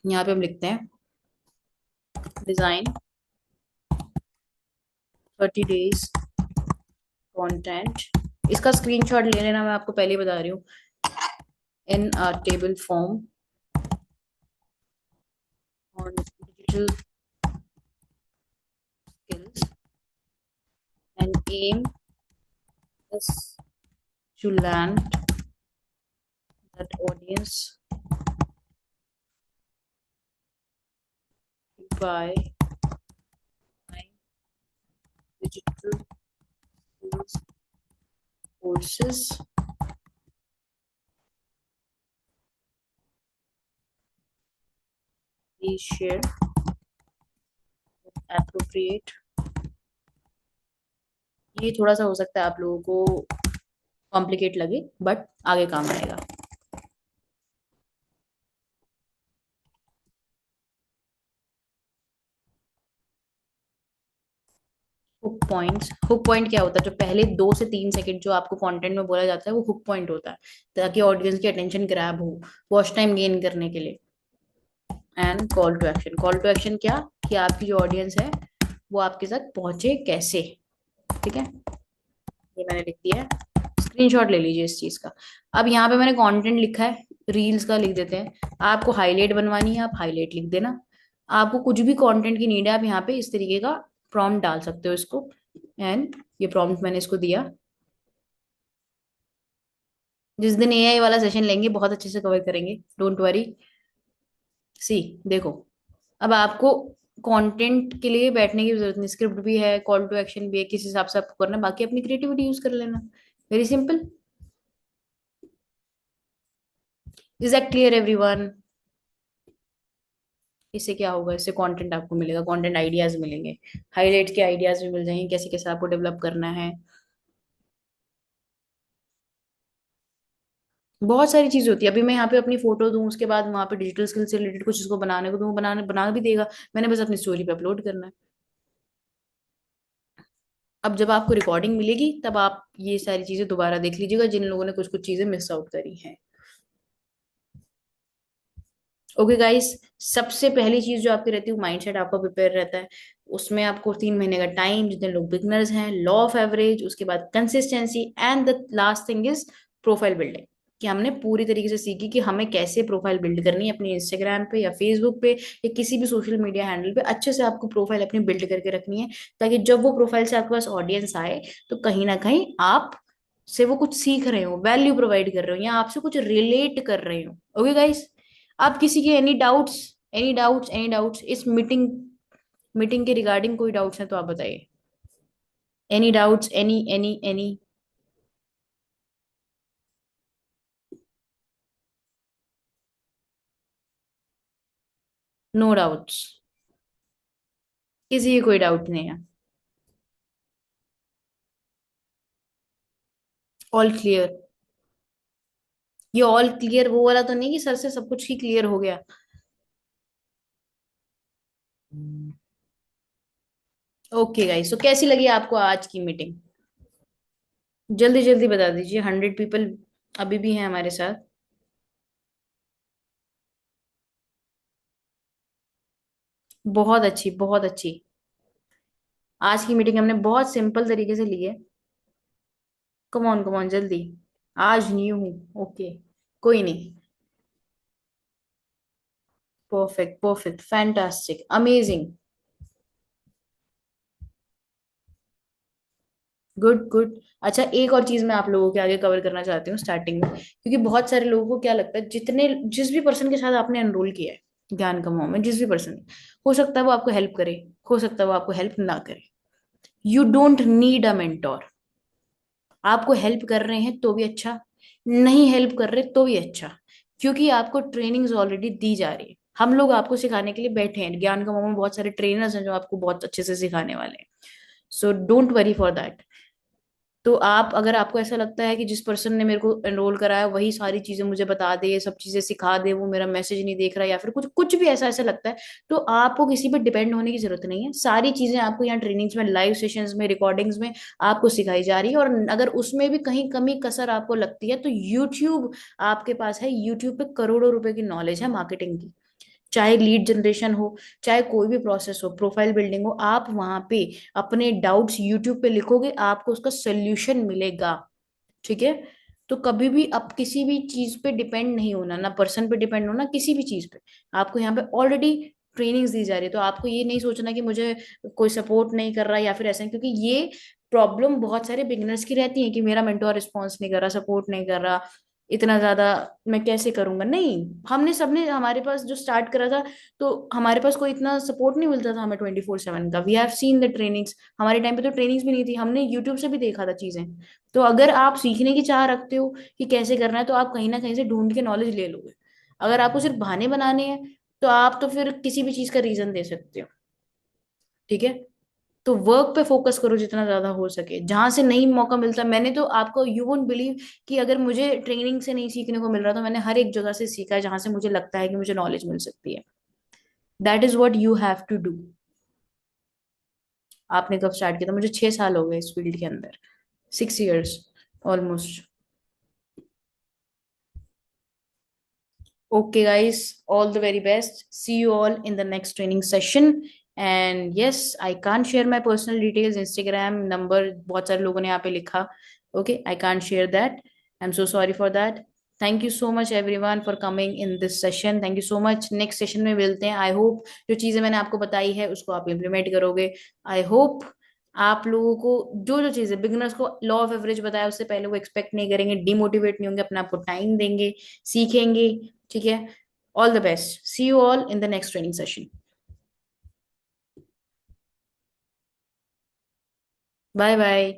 यहाँ पे हम लिखते हैं डिजाइन 30 डेज कंटेंट। इसका स्क्रीनशॉट ले लेना, मैं आपको पहले ही बता रही हूँ। In a table form on digital skills and aim is to land that audience by my digital skills courses. Please share appropriate। ये थोड़ा सा हो सकता है आप लोगों को कॉम्प्लिकेट लगे, बट आगे काम आएगा। हुक पॉइंट क्या होता है, जो पहले 2 से 3 सेकंड जो आपको कंटेंट में बोला जाता है वो हुक पॉइंट होता है, ताकि ऑडियंस की अटेंशन ग्रैब हो, वॉच टाइम गेन करने के लिए। And call to action, call to action क्या, कि आपकी जो ऑडियंस है वो आपके तक पहुंचे कैसे। ठीक है, ये मैंने लिख दिया है, स्क्रीनशॉट ले लीजिए इस चीज का। अब यहाँ पे मैंने कंटेंट लिखा है, रील्स का लिख देते हैं। आपको हाईलाइट बनवानी है, आप हाईलाइट लिख देना। आपको कुछ भी कंटेंट की नीड है, आप यहाँ पे इस तरीके का प्रॉम्प्ट डाल सकते हो इसको। एंड ये प्रॉम्प्ट मैंने इसको दिया। जिस दिन एआई वाला सेशन लेंगे बहुत अच्छे से कवर करेंगे, डोंट वरी। सी, देखो, अब आपको कंटेंट के लिए बैठने की जरूरत नहीं, स्क्रिप्ट भी है, कॉल टू एक्शन भी है, किस हिसाब से आपको करना है, बाकी अपनी क्रिएटिविटी यूज कर लेना। Very simple. Is that clear everyone? इससे क्या होगा, इससे कंटेंट आपको मिलेगा, कंटेंट आइडियाज मिलेंगे, हाईलाइट के आइडियाज भी मिल जाएंगे, कैसे कैसे आपको डेवलप करना है। बहुत सारी चीजें होती है। अभी मैं यहाँ पे अपनी फोटो दूं, उसके बाद वहां पे डिजिटल स्किल से रिलेटेड कुछ इसको बनाने को दूं, बनाने बना भी देगा। मैंने बस अपनी स्टोरी पे अपलोड करना है। अब जब आपको रिकॉर्डिंग मिलेगी तब आप ये सारी चीजें दोबारा देख लीजिएगा, जिन लोगों ने कुछ कुछ चीजें मिस आउट करी हैं। ओके गाइस, सबसे पहली चीज जो आपकी रहती है माइंडसेट आपका प्रिपेयर रहता है। उसमें आपको 3 महीने का टाइम, जितने लोग बिगनर्स हैं, लॉ ऑफ एवरेज, उसके बाद consistency, and the last thing is profile building. कि हमने पूरी तरीके से सीखी कि हमें कैसे प्रोफाइल बिल्ड करनी है अपनी इंस्टाग्राम पे या फेसबुक पे या किसी भी सोशल मीडिया हैंडल पे। अच्छे से आपको प्रोफाइल अपनी बिल्ड करके रखनी है, ताकि जब वो प्रोफाइल से आपके पास ऑडियंस आए तो कहीं ना कहीं आप से वो कुछ सीख रहे हो, वैल्यू प्रोवाइड कर रहे हो या आपसे कुछ रिलेट कर रहे हो। ओके गाइस, आप किसी के एनी डाउट्स इस मीटिंग मीटिंग के रिगार्डिंग कोई डाउट्स है तो आप बताइए। Any doubts, any? No doubts? किसी की कोई डाउट नहीं है? All clear? ये ऑल क्लियर वो वाला तो नहीं कि सर से सब कुछ ही क्लियर हो गया? ओके गाइस, तो कैसी लगी आपको आज की मीटिंग? जल्दी जल्दी बता दीजिए, 100 पीपल अभी भी हैं हमारे साथ। बहुत अच्छी, बहुत अच्छी। आज की मीटिंग हमने बहुत सिंपल तरीके से ली है। कम ऑन जल्दी। आज न्यू हूँ। ओके, कोई नहीं। Perfect perfect, fantastic, amazing. Good good. अच्छा, एक और चीज मैं आप लोगों के आगे कवर करना चाहती हूँ स्टार्टिंग में, क्योंकि बहुत सारे लोगों को क्या लगता है, जिस भी पर्सन के साथ आपने एनरोल किया है ज्ञान कमाओ में, जिस भी पर्सन, हो सकता है वो आपको हेल्प करे, हो सकता है वो आपको हेल्प ना करे। You don't need a mentor. आपको हेल्प कर रहे हैं तो भी अच्छा, नहीं हेल्प कर रहे तो भी अच्छा, क्योंकि आपको ट्रेनिंग्स ऑलरेडी दी जा रही है। हम लोग आपको सिखाने के लिए बैठे हैं, ज्ञान कमाओ में बहुत सारे ट्रेनर्स हैं जो आपको बहुत अच्छे से सिखाने वाले हैं। So don't worry for that. तो आप, अगर आपको ऐसा लगता है कि जिस पर्सन ने मेरे को एनरोल कराया वही सारी चीजें मुझे बता दे, ये सब चीजें सिखा दे, वो मेरा मैसेज नहीं देख रहा, या फिर कुछ कुछ भी ऐसा ऐसा लगता है, तो आपको किसी पे डिपेंड होने की जरूरत नहीं है। सारी चीजें आपको यहाँ ट्रेनिंग्स में, लाइव सेशंस में, रिकॉर्डिंग्स में आपको सिखाई जा रही है। और अगर उसमें भी कहीं कमी कसर आपको लगती है तो यूट्यूब आपके पास है। यूट्यूब पे करोड़ों रुपए की नॉलेज है मार्केटिंग की। चाहे लीड जनरेशन हो, चाहे कोई भी प्रोसेस हो, प्रोफाइल बिल्डिंग हो, आप वहां पे अपने डाउट्स यूट्यूब पे लिखोगे, आपको उसका सोल्यूशन मिलेगा। ठीक है? तो कभी भी आप किसी भी चीज पे डिपेंड नहीं होना, ना पर्सन पे डिपेंड होना, किसी भी चीज पे। आपको यहाँ पे ऑलरेडी ट्रेनिंग्स दी जा रही है, तो आपको ये नहीं सोचना कि मुझे कोई सपोर्ट नहीं कर रहा या फिर ऐसा, क्योंकि ये प्रॉब्लम बहुत सारे बिगिनर्स की रहती है कि मेरा मेंटोर रिस्पॉन्स नहीं कर रहा, सपोर्ट नहीं कर रहा, इतना ज्यादा मैं कैसे करूंगा। नहीं, हमने सबने हमारे पास जो स्टार्ट करा था, तो हमारे पास कोई इतना सपोर्ट नहीं मिलता था हमें 24/7 का। We have seen the trainings. हमारे टाइम पे तो ट्रेनिंग्स भी नहीं थी, हमने यूट्यूब से भी देखा था चीजें। तो अगर आप सीखने की चाह रखते हो कि कैसे करना है, तो आप कहीं ना कहीं से ढूंढ के नॉलेज ले लोगे। अगर आपको सिर्फ बहाने बनाने हैं, तो आप तो फिर किसी भी चीज का रीजन दे सकते हो। ठीक है? तो वर्क पे फोकस करो जितना ज्यादा हो सके, जहां से नहीं मौका मिलता। मैंने तो आपको, यू वोंट बिलीव, कि अगर मुझे ट्रेनिंग से नहीं सीखने को मिल रहा तो मैंने हर एक जगह से सीखा है जहां से मुझे लगता है कि मुझे नॉलेज मिल सकती है। That is what you have to do. आपने कब स्टार्ट किया था? मुझे 6 साल हो गए इस फील्ड के अंदर, 6 years almost. Okay, guys, all the very best. See you all in the next training session. And yes, I can't share my personal details, Instagram number, बहुत सारे लोगों ने यहाँ पे लिखा. Okay, I can't share that. I'm so sorry for that. Thank you so much everyone for coming in this session. Thank you so much. Next session में मिलते हैं. I hope जो चीजें मैंने आपको बताई है उसको आप implement करोगे. I hope आप लोगों को जो जो चीजें बिगिनर्स को लॉ ऑफ एवरेज बताया उससे पहले वो एक्सपेक्ट नहीं करेंगे, डिमोटिवेट नहीं होंगे, अपने आप को टाइम देंगे, सीखेंगे। ठीक है? All the best, see you all in the next training session. Bye bye.